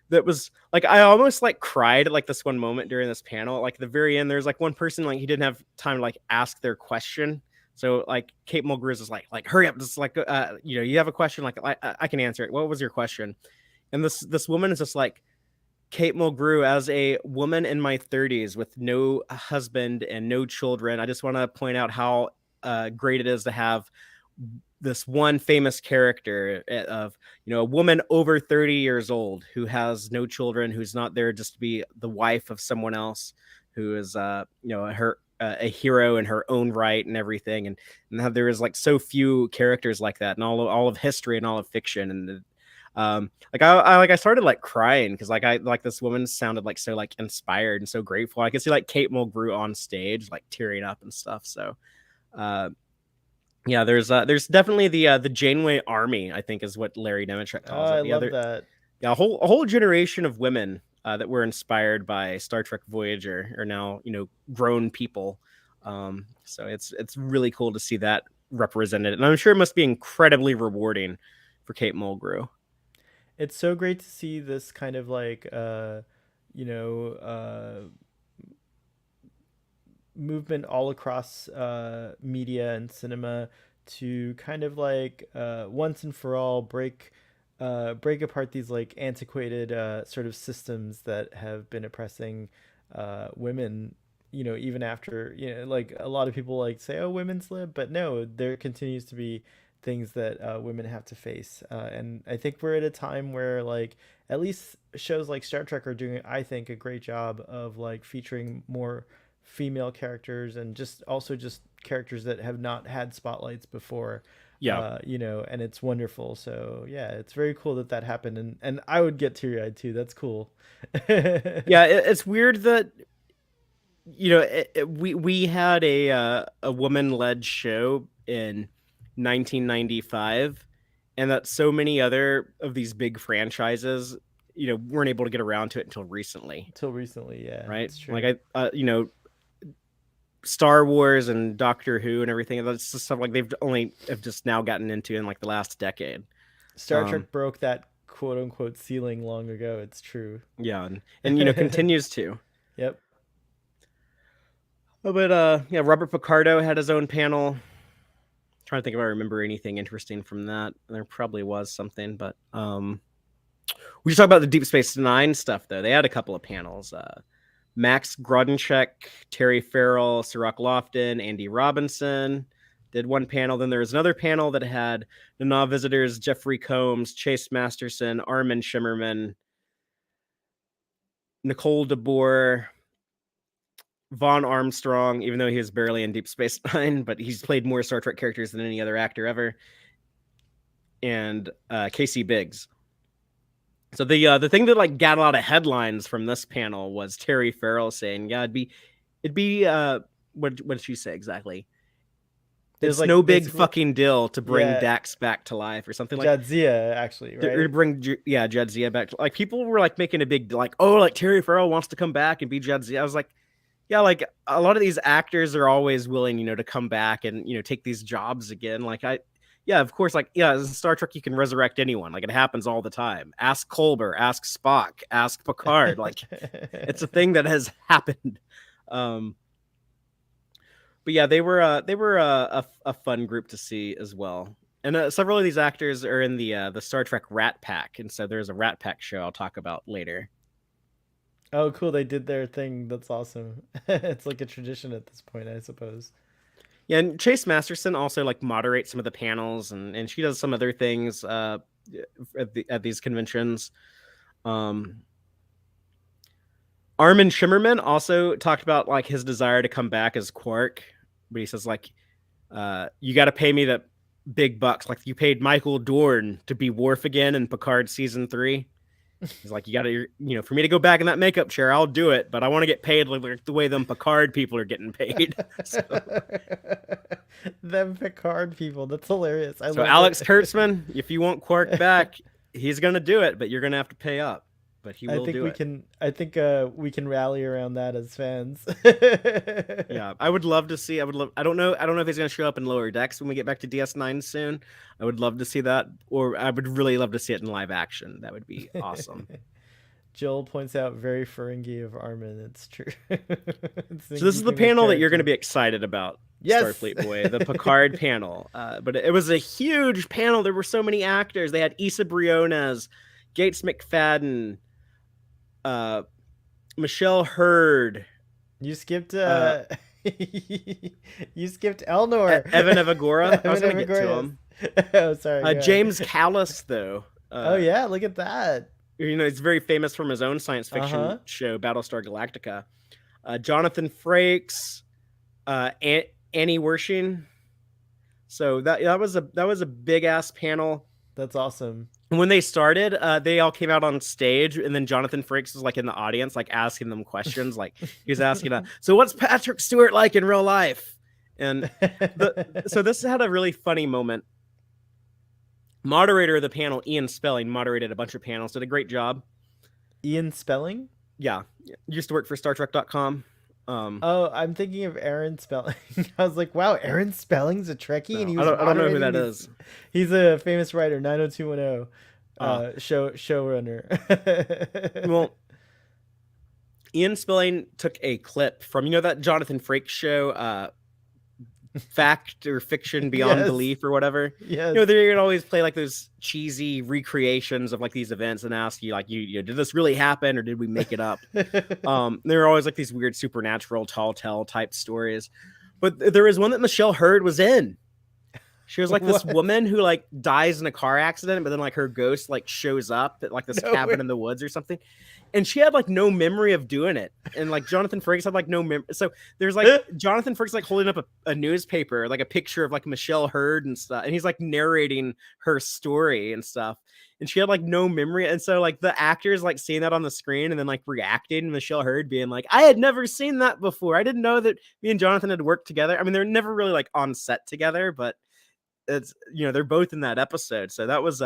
that was like I almost like cried at like this one moment during this panel. Like at the very end, there's like one person like he didn't have time to like ask their question. So like Kate Mulgrew is like hurry up, just like you have a question, like I can answer it. What was your question? And this woman is just like Kate Mulgrew, as a woman in my 30s with no husband and no children. I just want to point out how great it is to have this one famous character of a woman over 30 years old who has no children, who's not there just to be the wife of someone else, who is her a hero in her own right and everything, and how there is like so few characters like that in all of history and all of fiction. And I started like crying because like this woman sounded like so like inspired and so grateful. I could see like Kate Mulgrew on stage like tearing up and stuff. So uh yeah, there's definitely the Janeway army, I think is what Larry Nemeczek Oh, calls I it. The love other, that. yeah, a whole generation of women that were inspired by Star Trek Voyager are now grown people. So it's really cool to see that represented, and I'm sure it must be incredibly rewarding for Kate Mulgrew. It's so great to see this kind of like you know, movement all across media and cinema to kind of like once and for all break apart these like antiquated sort of systems that have been oppressing women. Even after like a lot of people like say, "Oh, women's lib," but no, there continues to be things that women have to face, and I think we're at a time where like at least shows like Star Trek are doing, I think, a great job of like featuring more female characters and just also just characters that have not had spotlights before. Yeah, And it's wonderful. So yeah, it's very cool that that happened, and I would get teary eyed too. That's cool. yeah, it's weird that we had a woman led show in 1995, and that so many other of these big franchises weren't able to get around to it until recently, Until recently, yeah, right? it's Like true. Star Wars and Doctor Who and everything, that's just stuff like they've only have just now gotten into in like the last decade. Star um Trek broke that quote unquote ceiling long ago. It's true. yeah, and continues to. Yep. But yeah, Robert Picardo had his own panel. Trying to think if I remember anything interesting from that. There probably was something, but we should talk about the Deep Space Nine stuff though. They had a couple of panels. Max Grodenchik, Terry Farrell, Cirroc Lofton, Andy Robinson did one panel. Then there was another panel that had Nana visitors Jeffrey Combs, Chase Masterson, Armin Shimmerman, Nicole DeBoer, Vaughn Armstrong, even though he was barely in Deep Space Nine, but he's played more Star Trek characters than any other actor ever, and Casey Biggs. So the thing that like got a lot of headlines from this panel was Terry Farrell saying, "Yeah, it'd be what did she say exactly? It was It's like no big basically, fucking deal to bring yeah, Dax back to life or something like Jadzia actually, to right? bring Jadzia back. Like people were like making a big like, oh, like Terry Farrell wants to come back and be Jadzia. I was like, yeah, like a lot of these actors are always willing, to come back and take these jobs again. Like yeah, of course, like yeah, as Star Trek, you can resurrect anyone. Like it happens all the time. Ask Culber, ask Spock, ask Picard. Like it's a thing that has happened. Um, but yeah, they were a fun group to see as well. And several of these actors are in the Star Trek Rat Pack, and so there's a Rat Pack show I'll talk about later. Oh, cool! They did their thing. That's awesome. It's like a tradition at this point, I suppose. Yeah, and Chase Masterson also like moderates some of the panels, and she does some other things at these conventions. Um, Armin Shimmerman also talked about like his desire to come back as Quark, but he says like, you got to pay me the big bucks, like you paid Michael Dorn to be Worf again in Picard season 3. He's like, you got to, for me to go back in that makeup chair, I'll do it, but I want to get paid like the way them Picard people are getting paid. So, Them Picard people. That's hilarious. I so love Alex it. Kurtzman, if you want Quark back, he's gonna do it, but you're gonna have to pay up. But he I will think do we it. can. I think we can rally around that as fans. Yeah, I would love to see. I would love. I don't know. I don't know if he's gonna show up in Lower Decks when we get back to DS9 soon. I would love to see that, or I would really love to see it in live action. That would be awesome. Joel points out very Ferengi of Armin. It's true. It's So this is the becoming a panel that you're going to character. be excited about, Yes. Starfleet Boy, the Picard panel. But it was a huge panel. There were so many actors. They had Issa Briones, Gates McFadden, uh, Michelle Hurd, You skipped. uh, You skipped Elnor. Evan Evagora. I was Evan going to get to Evagora, him. yes. Oh, sorry. Go ahead. James Callis, though. Oh yeah, look at that. He's very famous from his own science Uh fiction huh. show, Battlestar Galactica. Jonathan Frakes, Annie Wershing. So that was a big ass panel. That's awesome. And when they started, they all came out on stage, and then Jonathan Frakes was like in the audience, like asking them questions. Like he was asking, "So what's Patrick Stewart like in real life?" And so this had a really funny moment. Moderator of the panel, Ian Spelling, moderated a bunch of panels, did a great job. Ian Spelling. Yeah, used to work for StarTrek.com. Oh, I'm thinking of Aaron Spelling. I was like, wow, Aaron Spelling's a Trekkie, and No, he I was don't know who moderating that these. is. He's a famous writer, 90210, Uh, showrunner. well, Ian Spelling took a clip from that Jonathan Frakes show, Fact or Fiction Beyond Yes, Belief or whatever. yes. They're gonna always play like those cheesy recreations of like these events and ask you like, did this really happen or did we make it up? There are always like these weird supernatural tall tale type stories, but there was one that Michelle Hurd was in. She was like this What? woman who like dies in a car accident, but then like her ghost like shows up at like this No cabin way. in the woods or something. And she had like no memory of doing it. And like Jonathan Frakes had like no memory. So there's like Jonathan Frakes like holding up a newspaper, like a picture of like Michelle Hurd and stuff. And he's like narrating her story and stuff. And she had like no memory. And so like the actors like seeing that on the screen and then like reacting and Michelle Hurd being like, I had never seen that before. I didn't know that me and Jonathan had worked together. I mean, they're never really like on set together, but it's they're both in that episode. So that was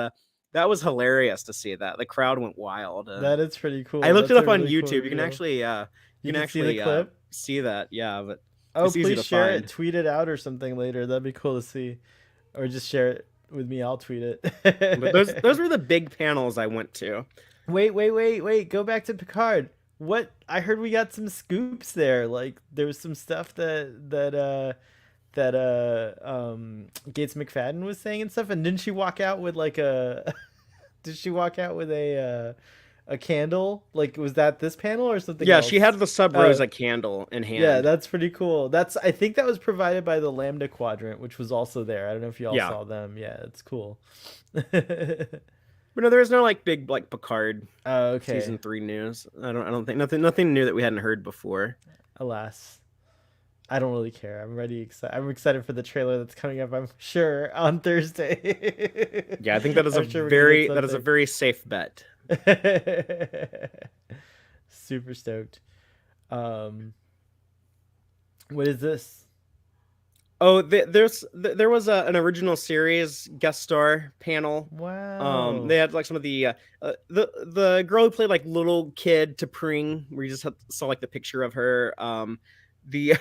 hilarious to see that. The crowd went wild. That is pretty cool. I looked it That's up a on really cool YouTube. You can reveal. actually You can see the clip. see that. Yeah, but Oh, it's easy please to share find. it. Tweet it out or something later. That'd be cool to see. Or just share it with me. I'll tweet it. But those were the big panels I went to. Wait. Go back to Picard. What? I heard we got some scoops there. Like there was some stuff that Gates McFadden was saying and stuff. And didn't she walk out with like a did she walk out with a candle? Like was that this panel or something Yeah, else? she had the Sub Oh, Rosa candle in hand. yeah, that's pretty cool. I think that was provided by the Lambda Quadrant, which was also there. I don't know if you all Yeah. saw them. Yeah, it's cool. But no, there's no like big like Picard Oh, okay. season 3 news. I don't think nothing new that we hadn't heard before. Alas, I don't really care. I'm excited for the trailer that's coming up. I'm sure on Thursday. Yeah, I think that is I'm a sure we're gonna get very something. very safe bet. Super stoked. Um, what is this? Oh, there was an original series guest star panel. Wow. They had like some of the girl who played like little kid T'Pring, where you just saw like the picture of her. The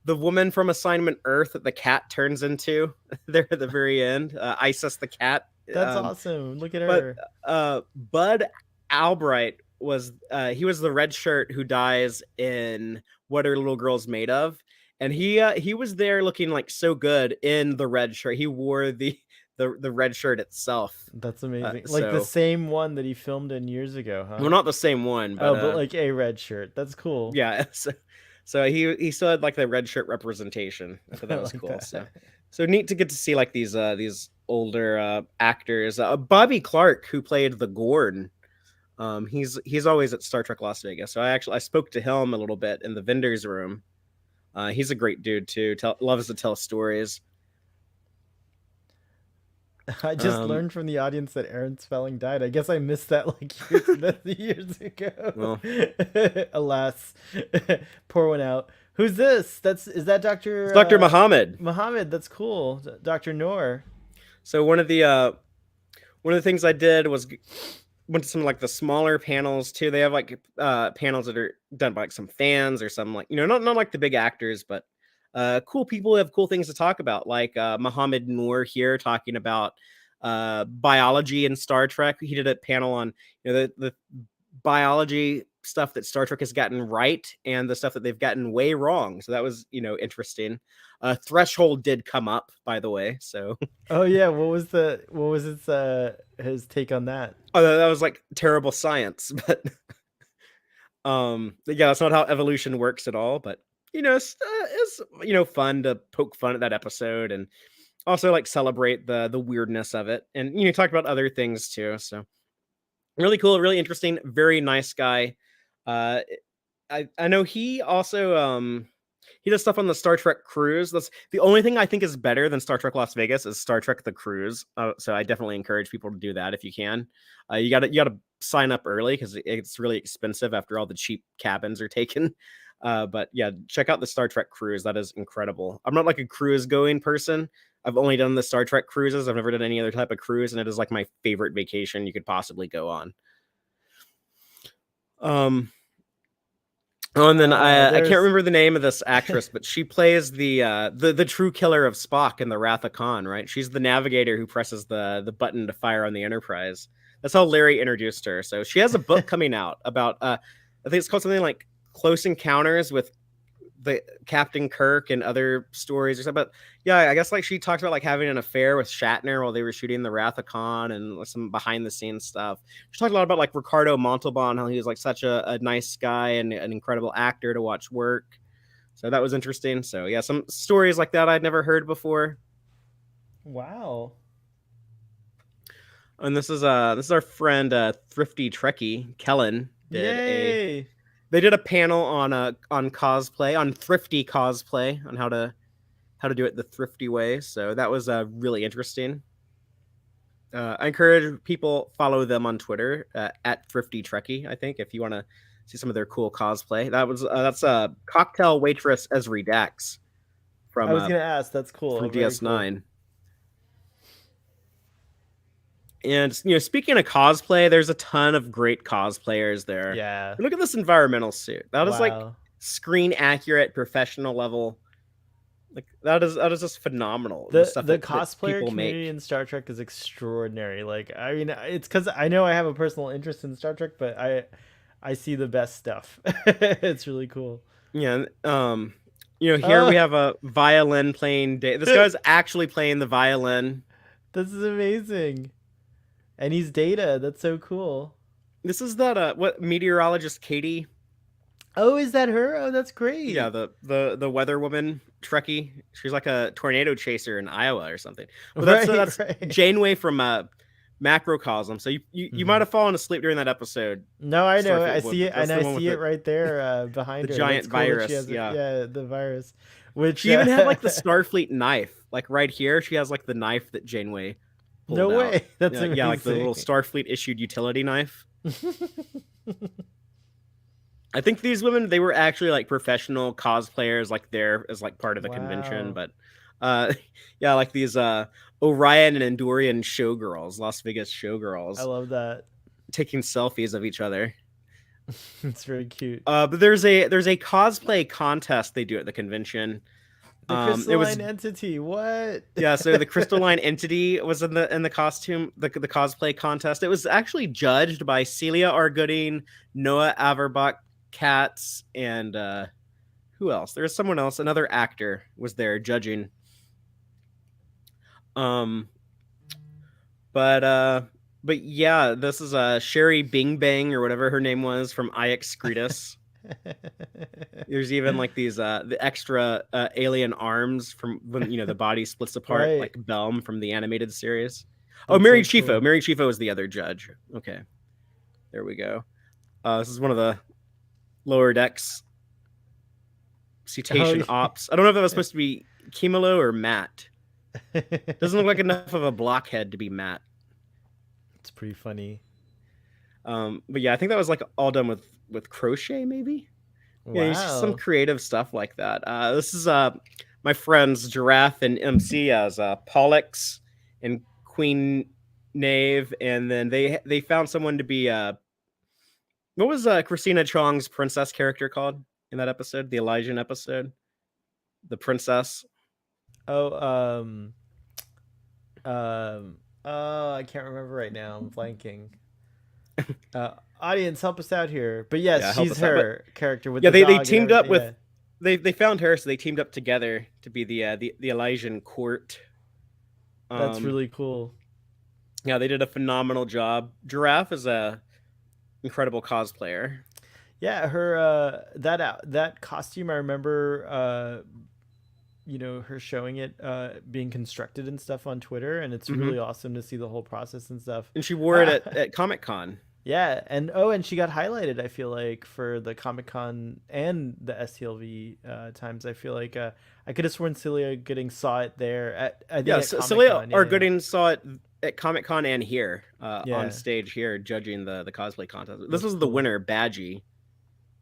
the woman from Assignment Earth that the cat turns into there at the very end. Isis the cat. That's Um, awesome. Look at but her. Bud Albright was he was the red shirt who dies in What Are Little Girls Made Of, and he was there looking like so good in the red shirt. He wore the red shirt itself. That's amazing. Like the So same one that he filmed in years ago, huh? well, not the same one, but Oh, but like a red shirt. That's cool. yeah. So he still had like the red shirt representation. I thought I that was like cool. that. So neat to get to see like these older actors. Bobby Clark, who played the Gorn. He's always at Star Trek Las Vegas. So I spoke to him a little bit in the vendors room. He's a great dude too. Loves to tell stories. I just Um, learned from the audience that Aaron Spelling died. I guess I missed that like years ago. well, Alas, pour one out. Who's this? Is that it's Doctor Dr. Muhammad. Muhammad? That's cool. Doctor Noor. So one of the things I did was went to some like the smaller panels too. They have like panels that are done by like some fans or some like not like the big actors, but cool people who have cool things to talk about, like Muhammad Noor here talking about biology in Star Trek. He did a panel on the biology stuff that Star Trek has gotten right and the stuff that they've gotten way wrong. So that was interesting. Threshold did come up, by the way. So Oh yeah, what was his take on that? oh, that was like terrible science, but yeah, that's not how evolution works at all. But it's fun to poke fun at that episode and also like celebrate the weirdness of it, and talk about other things too. So really cool, really interesting, very nice guy. uh I know he also he does stuff on the Star Trek cruise. That's the only thing I think is better than Star Trek Las Vegas is Star Trek the Cruise. So I definitely encourage people to do that if you can. You gotta sign up early because it's really expensive after all the cheap cabins are taken. But yeah, check out the Star Trek cruise. That is incredible. I'm not like a cruise going person. I've only done the Star Trek cruises. I've never done any other type of cruise, and it is like my favorite vacation you could possibly go on. Um, Oh, and then I can't There's remember the name of this actress, but she plays the true killer of Spock in the Wrath of Khan, right? She's the navigator who presses the button to fire on the Enterprise. That's how Larry introduced her. So she has a book coming out about I think it's called something like Close Encounters with the Captain Kirk and other stories or something. But yeah, I guess like she talked about like having an affair with Shatner while they were shooting the Wrath of Khan and some behind the scenes stuff. She talked a lot about like Ricardo Montalban, how he was like such a nice guy and an incredible actor to watch work. So that was interesting. So yeah, some stories like that I'd never heard before. wow. And this is our friend Thrifty Trekkie Kellen Yay. they did a panel on cosplay, on thrifty cosplay, on how to do it the thrifty way. So that was really interesting. I encourage people follow them on Twitter at Thrifty Trekkie. I think if you want to see some of their cool cosplay, that's cocktail waitress Esri Dax I was gonna ask. That's cool. from Very cool. DS9. And speaking of cosplay, there's a ton of great cosplayers there. Yeah. Look at this environmental suit. That is like Wow. screen accurate, professional level. Like that is just phenomenal. The stuff The that cosplayer people community make. in Star Trek is extraordinary. Like I mean, it's because I know I have a personal interest in Star Trek, but I see the best stuff. It's really cool. Yeah. Here we Oh, have a violin playing. This guy's actually playing the violin. this is amazing. And he's Data. That's so cool. This is that what meteorologist Katie. Oh, is that her? Oh, that's Yeah, great. the weather woman Trekkie. She's like a tornado chaser in Iowa or something. But Right, that's right. Janeway from Macrocosm. So you might Hmm. have fallen asleep during that episode. No, I know. I Starfleet see it, That's and the I one with see it right there the behind her. That's giant cool that she virus. has it. Yeah, Yeah, the virus. Which she even had like the Starfleet knife, like right here. She has like the knife that Janeway No pulled out. way. That's Yeah, like the little amazing. Starfleet issued utility knife. I think these women, they were actually like professional cosplayers, like there as like part of the convention. Wow. But uh yeah, like these Orion and Endorian showgirls, Las Vegas I showgirls, love that. taking selfies of each other. It's very cute. But there's a cosplay contest they do at the convention. The It was crystalline entity. What? Yeah, so the crystalline entity was in the costume, the cosplay contest. It was actually judged by Celia R. Gooding, Noah Averbach Katz, and who else? There was someone else, another actor was there judging. Um but but yeah, this is Sherry Bing Bang or whatever her name was from I Excretus. There's even like these the extra alien arms from when the body splits apart, Right. like Belm from the animated series. Oh, That's Mary so Chieffo. cool. Mary Chieffo is the other judge. Okay, there we go. This is one of the lower decks Oh cetacean ops. I don't know if that was supposed to be Kimilo or Matt. Doesn't look like enough of a blockhead to be Matt. It's pretty funny. But yeah, I think that was like all done with crochet, maybe. Yeah, you see some Wow. creative stuff like that. This is my friends Giraffe and MC as Pollux and Queen Knave, and then they found someone to be what was Christina Chong's princess character called in that episode, the Elysian episode, the princess. Oh, oh, I can't remember right now. I'm blanking. Audience, help us out here. But yes, Yeah, help she's us out. But her character with yeah, the they dog and teamed up everything. with Yeah, they found her, so they teamed up together to be the Elysian court. that's Um, really cool. yeah, they did a phenomenal job. Giraffe is a incredible cosplayer. Yeah, her that costume. I remember her showing it being constructed and stuff on Twitter, and it's Hmm. really awesome to see the whole process and stuff. And she wore it at Comic Con. Yeah, and she got highlighted. I feel like for the Comic Con and the STLV times. I feel like I could have sworn Celia Gooding saw it there at I think Yeah, at Comic Celia Con. R. Yeah, Gooding saw it at Comic Con and here on yeah, stage here judging the cosplay contest. This that's was the cool. winner, Badgie.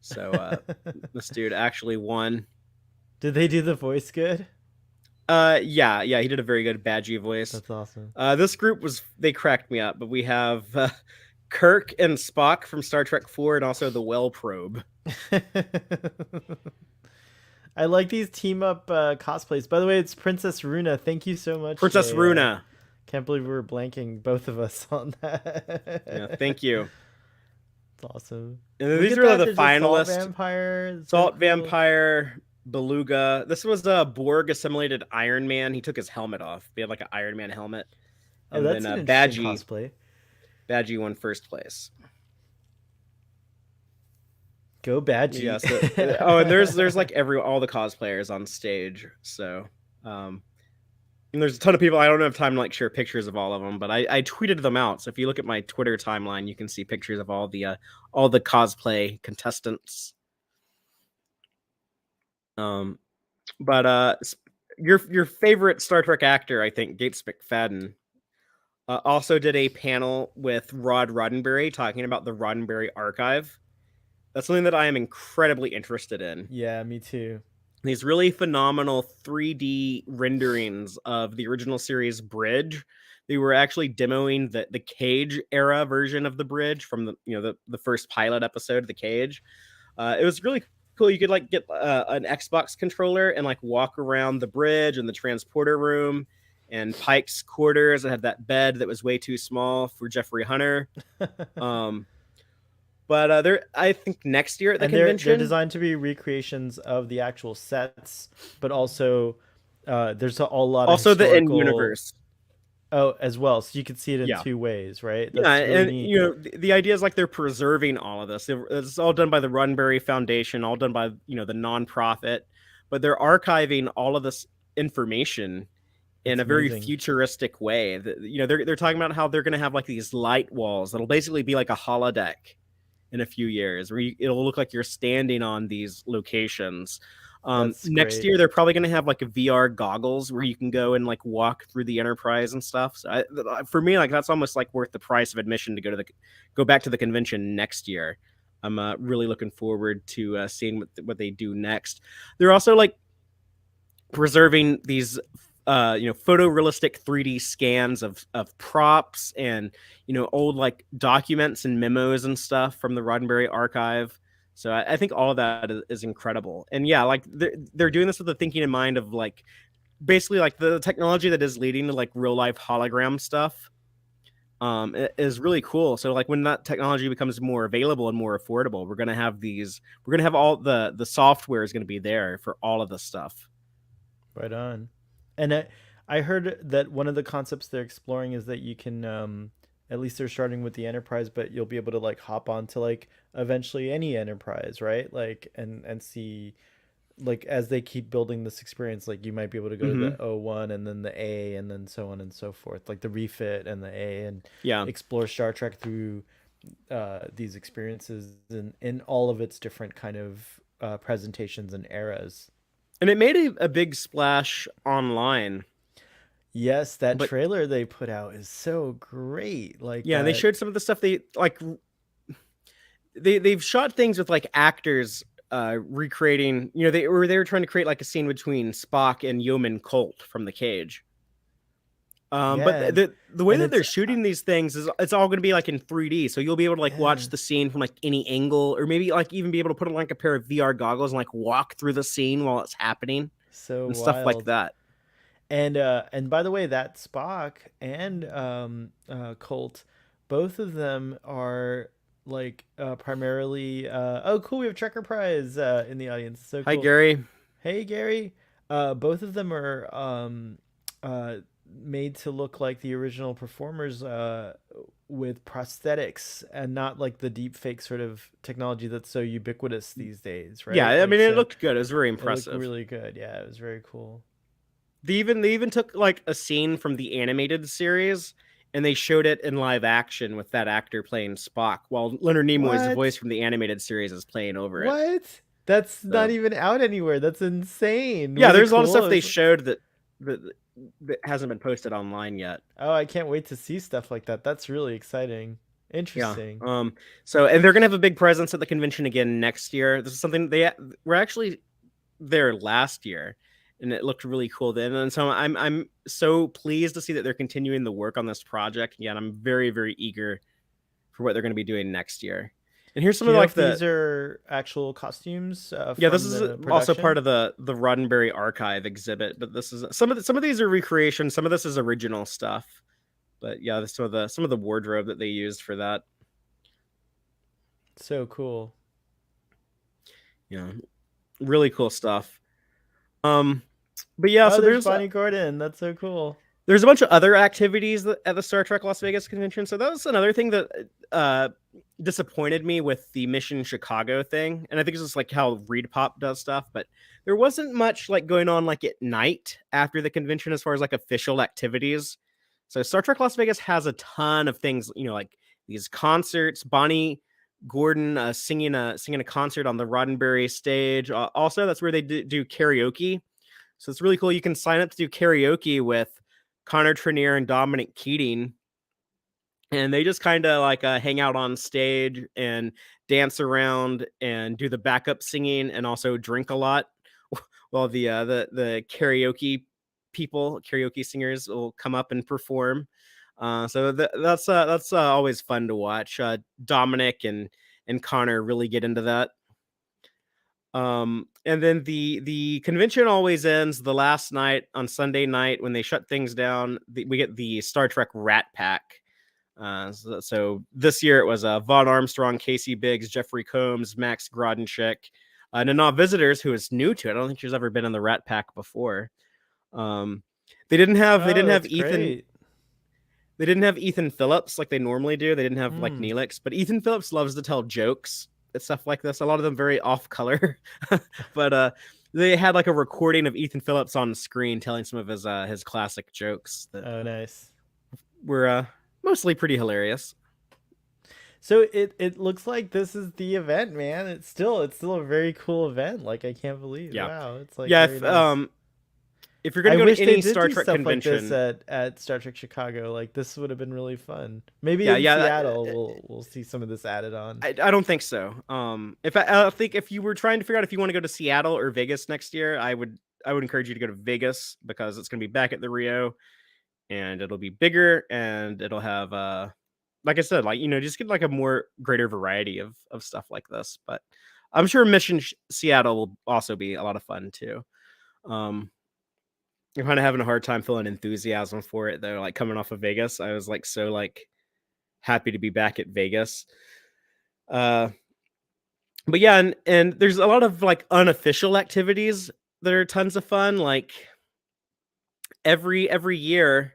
So this dude actually won. Did they do the voice good? Yeah, he did a very good Badgie voice. That's awesome. This group they cracked me up, but we have Kirk and Spock from Star Trek 4 and also the Well Probe. I like these team up cosplays. By the way, it's Princess Runa. Thank you so much, Princess Jay. Runa. Can't believe we were blanking both of us on Yeah, that. thank you. It's awesome. And Look these at are that, the there's a finalists. Salt Vampire. It's so Salt cool. Vampire, Beluga. This was a Borg assimilated Iron Man. He took his helmet off. He had like an Iron Man helmet. Oh, And that's then an interesting cosplay. Badgie won first place. Go Badgie. Yeah. So, oh, and there's like all the cosplayers on stage. So, and there's a ton of people. I don't have time to like share pictures of all of them, but I tweeted them out. So if you look at my Twitter timeline, you can see pictures of all the cosplay contestants. But your favorite Star Trek actor, I think, Gates McFadden, also did a panel with Rod Roddenberry talking about the Roddenberry archive. That's something that I am incredibly interested in. Yeah, me too. These really phenomenal 3D renderings of the original series bridge. They were actually demoing the Cage era version of the bridge from the first pilot episode of the Cage. It was really cool. You could like get an Xbox controller and like walk around the bridge and the transporter room and Pike's quarters. It had that bed that was way too small for Jeffrey Hunter. But I think next year at the convention, they're designed to be recreations of the actual sets, but also there's a lot of also historical... the in universe. Oh, as well. So you can see it in Yeah. two ways, right? That's really and neat. The idea is like they're preserving all of this. It's all done by the Roddenberry Foundation, all done by the nonprofit, but they're archiving all of this information in a very futuristic way. They're talking about how they're going to have like these light walls that'll basically be like a holodeck in a few years, where it'll look like you're standing on these locations. That's Next great. year, they're probably going to have like a VR goggles where you can go and like walk through the Enterprise and stuff. So for me, like that's almost like worth the price of admission to go back to the convention next year. I'm really looking forward to seeing what they do next. They're also like preserving these photorealistic 3D scans of props and old like documents and memos and stuff from the Roddenberry archive. So I think all of that is incredible. And yeah, like they're doing this with the thinking in mind of like basically like the technology that is leading to like real life hologram stuff is really cool. So like when that technology becomes more available and more affordable, we're gonna have all the software is gonna be there for all of the stuff. Right on. And I heard that one of the concepts they're exploring is that you can, at least they're starting with the Enterprise, but you'll be able to like hop onto like eventually any Enterprise, right? Like and see like as they keep building this experience, like you might be able to go to Mm-hmm. the O1 and then the A and then so on and so forth, like the refit and the A, and Yeah. explore Star Trek through these experiences in all of its different kind of presentations and eras. And it made a big splash online. Yes, that But trailer they put out is so great. Like yeah, and they that. showed some of the stuff they like. They've shot things with like actors recreating. They were trying to create like a scene between Spock and Yeoman Colt from The Cage. Yeah, But the way and that it's they're shooting these things is it's all going to be like in 3D, so you'll be able to like yeah, watch the scene from like any angle, or maybe like even be able to put on like a pair of VR goggles and like walk through the scene while it's happening so and stuff like wild. that. And by the way, that Spock and Colt, both of them are like primarily oh cool, we have Trekker Prize in the audience. So Hi, cool. Gary. Hey Gary. Both of them are uh made to look like the original performers with prosthetics and not like the deep fake sort of technology that's so ubiquitous these days, Yeah, right? I Like mean it so looked good. It was very it looked impressive. really good. Yeah, it was very cool. They even took like a scene from the animated series and they showed it in live action with that actor playing Spock, while Leonard Nimoy's voice What? from the animated series is playing over it. What? That's not So even out anywhere. That's insane. yeah, Was it there's a lot of cool? stuff It they was... showed that, that hasn't been posted online yet. Oh, I can't wait to see stuff like that. That's really exciting. Yeah. Interesting. So and they're gonna have a big presence at the convention again next year. This is something they were actually there last year, and it looked really cool then. And so I'm so pleased to see that they're continuing the work on this project. Yeah, and I'm very very eager for what they're going to be doing next year. And here's some Do of you know like if these are actual costumes yeah, this from is the also part production? of the Roddenberry archive exhibit. But this is some of these are recreations. Some of this is original stuff. But yeah, some of the wardrobe that they used for that. So cool. Yeah, really cool stuff. Um, but yeah, Oh, so there's Bonnie Gordon. That's so cool. there's a bunch of other activities at the Star Trek Las Vegas convention. So that was another thing that uh, disappointed me with the Mission Chicago thing. And I think it's just like how Reed Pop does stuff, but there wasn't much like going on like at night after the convention as far as like official activities. So Star Trek Las Vegas has a ton of things, like these concerts. Bonnie Gordon singing a concert on the Roddenberry stage. Also, that's where they do karaoke. So it's really cool. You can sign up to do karaoke with Connor Trenier and Dominic Keating, and they just kind of like hang out on stage and dance around and do the backup singing and also drink a lot while the karaoke singers will come up and perform. So that's always fun to watch. Dominic and Connor really get into that. And then the convention always ends the last night on Sunday night when they shut things down. We get the Star Trek Rat Pack. So this year it was Vaughn Armstrong, Casey Biggs, Jeffrey Combs, Max Grodenchik, Nana Visitors, who is new to it. I don't think she's ever been in the Rat Pack before. Um, they Oh, didn't have that's Ethan. great. They didn't have Ethan Phillips like they normally do. They didn't have like Hmm. Neelix, but Ethan Phillips loves to tell jokes and stuff like this. A lot of them very off color, but they had like a recording of Ethan Phillips on screen telling some of his classic jokes that Oh, nice. were mostly pretty hilarious. So it looks like this is the event, man. It's still a very cool event. Like I can't believe. Yeah, Wow, it's like yeah. very nice. If you're I gonna go to wish they any did Star do Trek stuff like this convention, at Star Trek Chicago. Like this would have been really fun. Maybe yeah, in yeah. Seattle we'll see some of this added on. I don't think so. If I think if you were trying to figure out if you want to go to Seattle or Vegas next year, I would encourage you to go to Vegas because it's going to be back at the Rio and it'll be bigger and it'll have like I said, like just get like a more greater variety of stuff like this. But I'm sure Mission Seattle will also be a lot of fun too. Um, I'm kind of having a hard time feeling enthusiasm for it though. Like coming off of Vegas, I was like so like happy to be back at Vegas. Uh, but yeah, and there's a lot of like unofficial activities that are tons of fun. Like every year,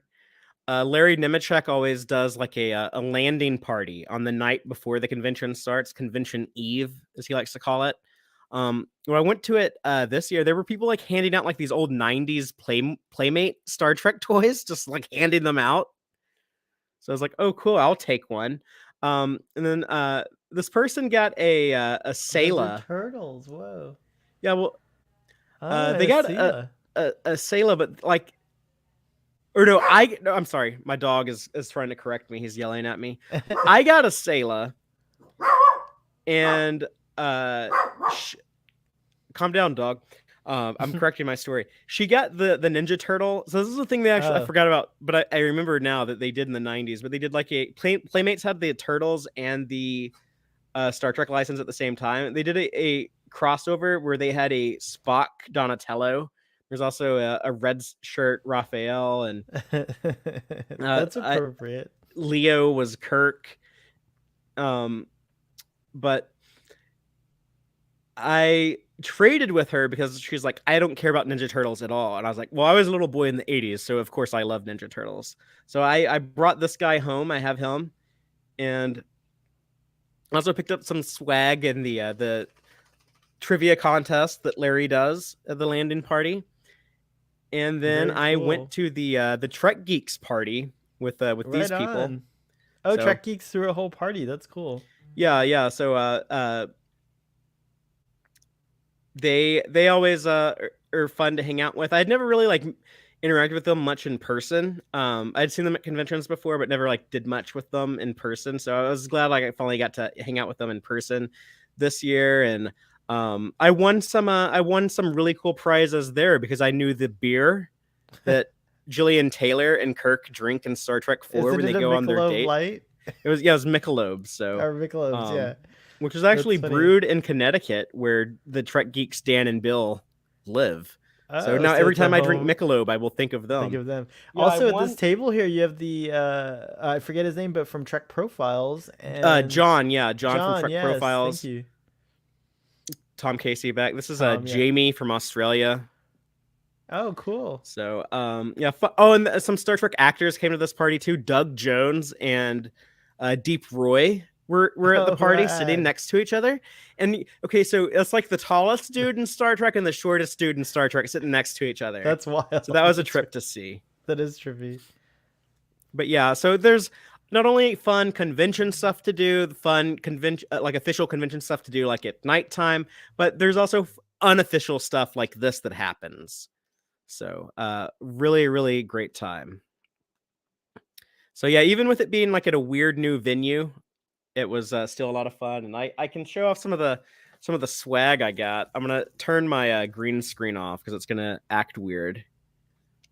Larry Nemechek always does like a landing party on the night before the convention starts, convention eve, as he likes to call it. When I went to it this year, there were people like handing out like these old '90s Playmate Star Trek toys, just like handing them out. So I was like, "Oh, cool! I'll take one." And then this person got a Those are Sayla. turtles. Whoa. Yeah, well, Oh, and they a got Sela. a Sayla, but like, or no, no, I'm sorry, my dog is trying to correct me. He's yelling at me. I got a Sayla, and uh, sh- calm down, dog. I'm correcting my story. She got the Ninja Turtle. So this is the thing they actually I Oh. forgot about, but I remember now that they did in the '90s. But they did like Playmates had the Turtles and the Star Trek license at the same time. They did a crossover where they had a Spock Donatello. There's also a red shirt Raphael, and That's I, appropriate. Leo was Kirk. But I traded with her because she's like, I don't care about Ninja Turtles at all. And I was like, well, I was a little boy in the 80s, so of course I love Ninja Turtles. So I brought this guy home. I have him. And I also picked up some swag in the trivia contest that Larry does at the landing party. And then Very I cool. went to the Trek Geeks party with these Right people. on. Oh, So Trek Geeks threw a whole party. That's cool. yeah. So they always are fun to hang out with. I'd never really like interacted with them much in person. I'd seen them at conventions before, but never like did much with them in person. So I was glad like I finally got to hang out with them in person this year. And I won some really cool prizes there because I knew the beer that Jillian Taylor and Kirk drink in Star Trek 4 Isn't when they it a go on their Michelob date. Light? It was Michelob. So Or Michelob's, yeah. um, which was actually That's funny. brewed in Connecticut, where the Trek geeks Dan and Bill live. So Oh, now so every it's a time I drink home. Michelob, I will think of Think them. of them. Yeah, I Also, at this won. table here, you have the I forget his name, but from Trek Profiles and John, yeah, John from John. Trek Yes, thank Profiles. you, Tom Casey back. This is Tom. Yeah. Jamie from Australia. Oh, cool. So yeah. Oh, and some Star Trek actors came to this party too. Doug Jones and Deep Roy were at the Oh, party, sitting rad. next to each other. And okay, so it's like the tallest dude in Star Trek and the shortest dude in Star Trek sitting next to each other. That's wild. So that was a That's trip to see. that is trippy. But yeah, so there's not only fun convention stuff to do, the fun convention like official convention stuff to do like at nighttime, but there's also unofficial stuff like this that happens. So really, really great time. So yeah, even with it being like at a weird new venue, it was still a lot of fun, and I can show off some of the swag I got. I'm gonna turn my green screen off because it's gonna act weird.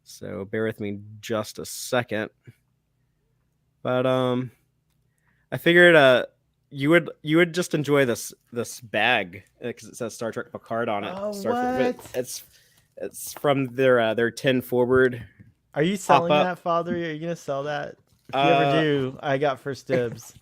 So bear with me just a second. But I figured you would just enjoy this bag because it says Star Trek Picard on it. Oh, Star Trek, what? it's from their 10 forward Are you pop selling up. that, Father? Are you gonna sell that? If you ever Uh, do, I got first dibs.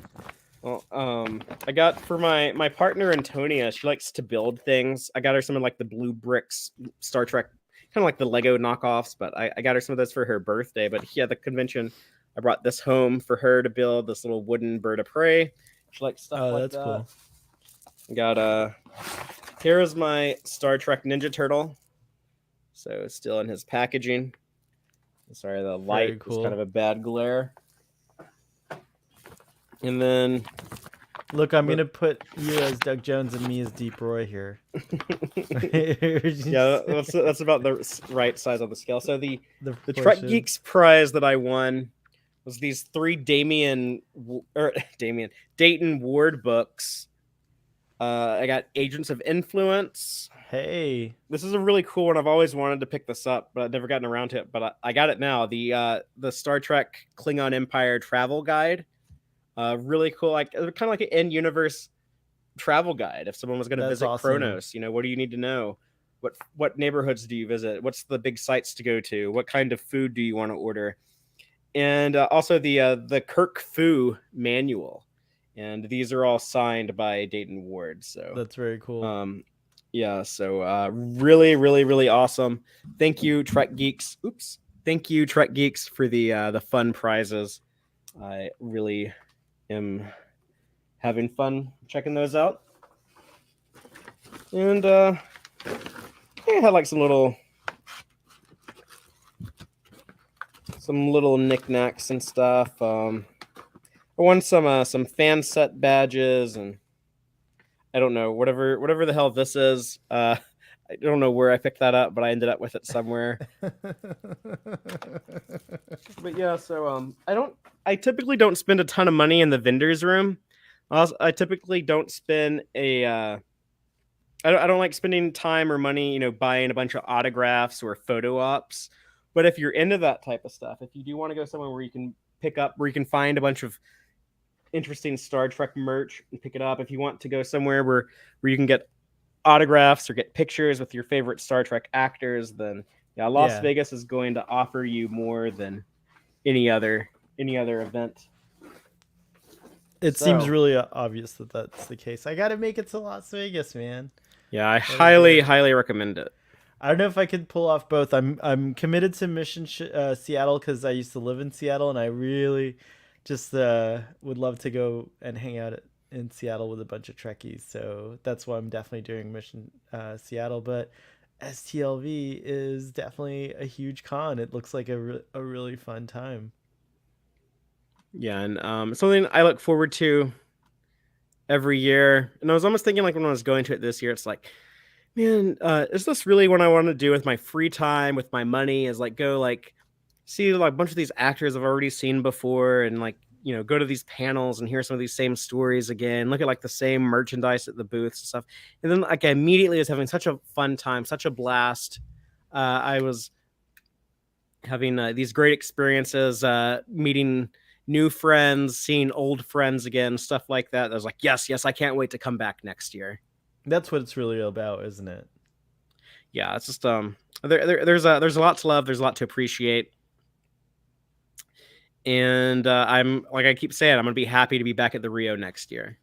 well, I got for my partner Antonia. She likes to build things. I got her some of like the blue bricks Star Trek, kind of like the Lego knockoffs. But I got her some of those for her birthday. But yeah, the convention, I brought this home for her to build this little wooden bird of prey. She likes stuff Oh, like that's that. cool. Got here is my Star Trek Ninja Turtle. So it's still in his packaging. Sorry, the light Very is kind cool. of a bad glare. And then Look, I'm But gonna put you as Doug Jones and me as Deep Roy here. yeah, Just- that's about the right size on the scale. So the the Trek proportion. Geeks prize that I won was these 3 Dayton Ward books. I got Agents of Influence. Hey, This is a really cool one. I've always wanted to pick this up, but I've never gotten around to it. But I got it now. The Star Trek Klingon Empire travel guide. Really cool, like kind of like an in-universe travel guide. If someone was going to that's visit awesome. Kronos, what do you need to know? What neighborhoods do you visit? What's the big sites to go to? What kind of food do you want to order? And also the Kirk Fu manual. And these are all signed by Dayton Ward. So That's very cool. yeah, so really, really, really awesome. Thank you, Trek Geeks. Oops. Thank you, Trek Geeks, for the fun prizes. I really am having fun checking those out. And I had like some little knickknacks and stuff. I won some fan set badges, and I don't know, whatever the hell this is. I don't know where I picked that up, but I ended up with it somewhere. But yeah, so I typically don't spend a ton of money in the vendor's room. I typically don't spend I don't like spending time or money, buying a bunch of autographs or photo ops. But if you're into that type of stuff, if you do want to go somewhere where you can find a bunch of interesting Star Trek merch and pick it up, if you want to go somewhere where you can get autographs or get pictures with your favorite Star Trek actors, then yeah, Las Yeah. Vegas is going to offer you more than any other event. It So, seems really obvious that that's the case. I gotta make it to Las Vegas, man. yeah, I Gotta do it. highly recommend it. I don't know if I could pull off both. I'm committed to Mission Seattle because I used to live in Seattle, and I really just would love to go and hang out in Seattle with a bunch of Trekkies. So that's why I'm definitely doing Mission Seattle. But STLV is definitely a huge con. It looks like a really fun time. Yeah, and something I look forward to every year. And I was almost thinking, like, when I was going to it this year, it's like, man, is this really what I want to do with my free time, with my money? Is like go like see like a bunch of these actors I've already seen before, and like go to these panels and hear some of these same stories again. Look at like the same merchandise at the booths and stuff. And then like I immediately was having such a fun time, such a blast. I was having these great experiences, meeting new friends, seeing old friends again, stuff like that. I was like, yes, I can't wait to come back next year. That's what it's really about, isn't it? Yeah, it's just there's a lot to love, there's a lot to appreciate, and I'm like I keep saying, I'm gonna be happy to be back at the Rio next year.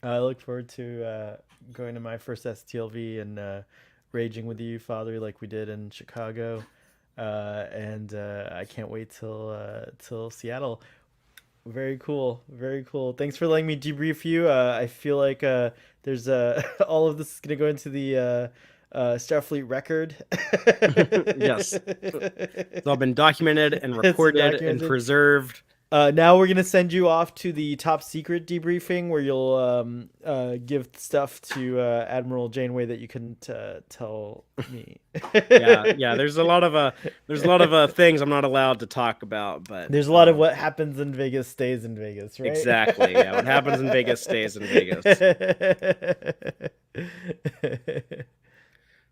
I look forward to going to my first STLV and raging with you, Father, like we did in Chicago. And I can't wait till Seattle. Very cool, very cool. Thanks for letting me debrief you. I feel like there's all of this is gonna go into the Starfleet record. Yes, it's all been documented and It's recorded and documented. preserved. Now we're gonna send you off to the top secret debriefing where you'll give stuff to Admiral Janeway that you couldn't tell me. Yeah, there's a lot of things I'm not allowed to talk about, but There's a lot of what happens in Vegas stays in Vegas, right? exactly, yeah, what happens in Vegas stays in Vegas.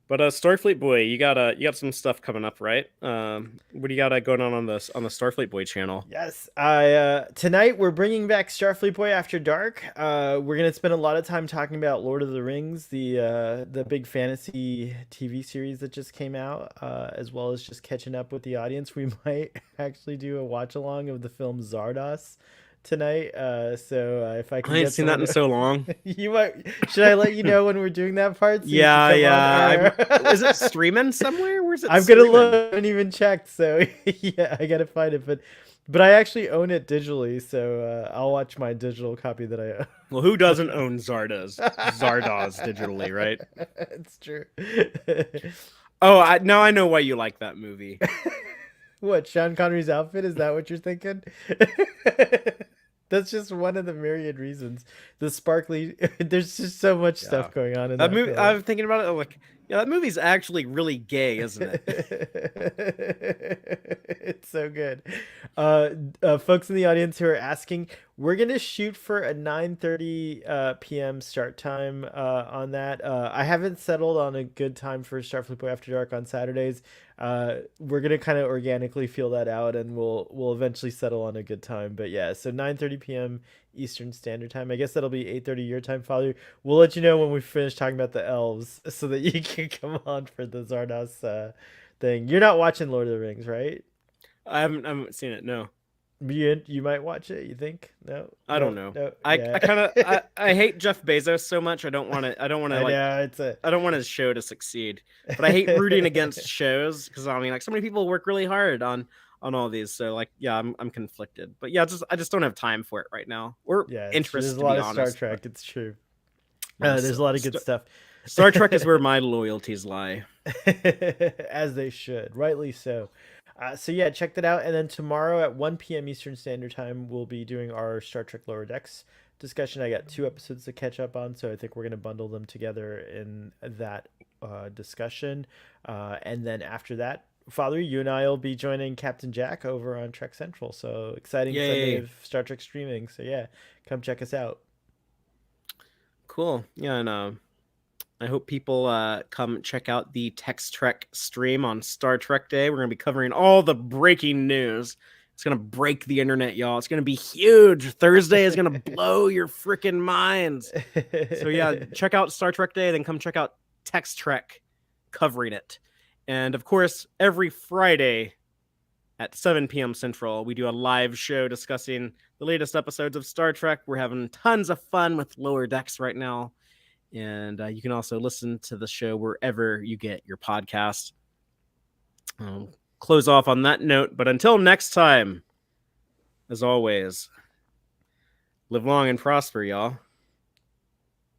But Starfleet Boy, you got some stuff coming up, right? What do you got going on the Starfleet Boy channel? Yes, I tonight we're bringing back Starfleet Boy After Dark. We're gonna spend a lot of time talking about Lord of the Rings, the big fantasy TV series that just came out, as well as just catching up with the audience. We might actually do a watch along of the film Zardos tonight. So if I can I ain't get seen that in so long. you might. Should I let you know when we're doing that part? So Yeah, you can come on air? is it streaming somewhere? Where's it? I'm gonna streaming? look. I haven't even checked, so yeah, I gotta find it. But I actually own it digitally, so I'll watch my digital copy that I own. Well, who doesn't own Zardos digitally, right? It's true. Oh, now I know why you like that movie. What, Sean Connery's outfit? Is that what you're thinking? That's just one of the myriad reasons. The sparkly. There's just so much Yeah. stuff going on in That that movie, film. I'm thinking about it, I'm like, yeah, that movie's actually really gay, isn't it? It's so good. Folks in the audience who are asking, we're gonna shoot for a 9:30 p.m. start time on that. I haven't settled on a good time for Starfleet Boy After Dark on Saturdays. We're gonna kind of organically feel that out, and we'll eventually settle on a good time. But yeah, so 9:30 p.m. Eastern Standard Time. I guess that'll be 8:30 your time, Father. We'll let you know when we finish talking about the elves, so that you can come on for the Zardos thing. You're not watching Lord of the Rings, right? I haven't seen it. No, You might watch it. You think? No, I don't no, know. no. I Yeah. kind of I hate Jeff Bezos so much. I don't want to. I don't want to I like. know it's a. I don't want his show to succeed. But I hate rooting against shows because I mean, like, so many people work really hard on all these. So like, yeah, I'm conflicted. But yeah, I just don't have time for it right now, or Yeah, it's true. There's interest, a to lot be of Star honest. But Trek. It's true. yeah, There's a lot of good stuff. Star Trek is where my loyalties lie. As they should, rightly so. So yeah, check that out. And then tomorrow at 1 p.m. Eastern Standard Time, we'll be doing our Star Trek Lower Decks discussion. I got 2 episodes to catch up on, so I think we're gonna bundle them together in that discussion. And then after that, Father, you and I will be joining Captain Jack over on Trek Central. So exciting Sunday Yay! of Star Trek streaming. So yeah, come check us out. Cool. Yeah, and I hope people come check out the Tex-Trek stream on Star Trek Day. We're going to be covering all the breaking news. It's going to break the internet, y'all. It's going to be huge. Thursday is going to blow your freaking minds. So, yeah, check out Star Trek Day, then come check out Tex-Trek covering it. And, of course, every Friday at 7 p.m. Central, we do a live show discussing the latest episodes of Star Trek. We're having tons of fun with Lower Decks right now. And you can also listen to the show wherever you get your podcast. Close off on that note, but until next time, as always, live long and prosper, y'all.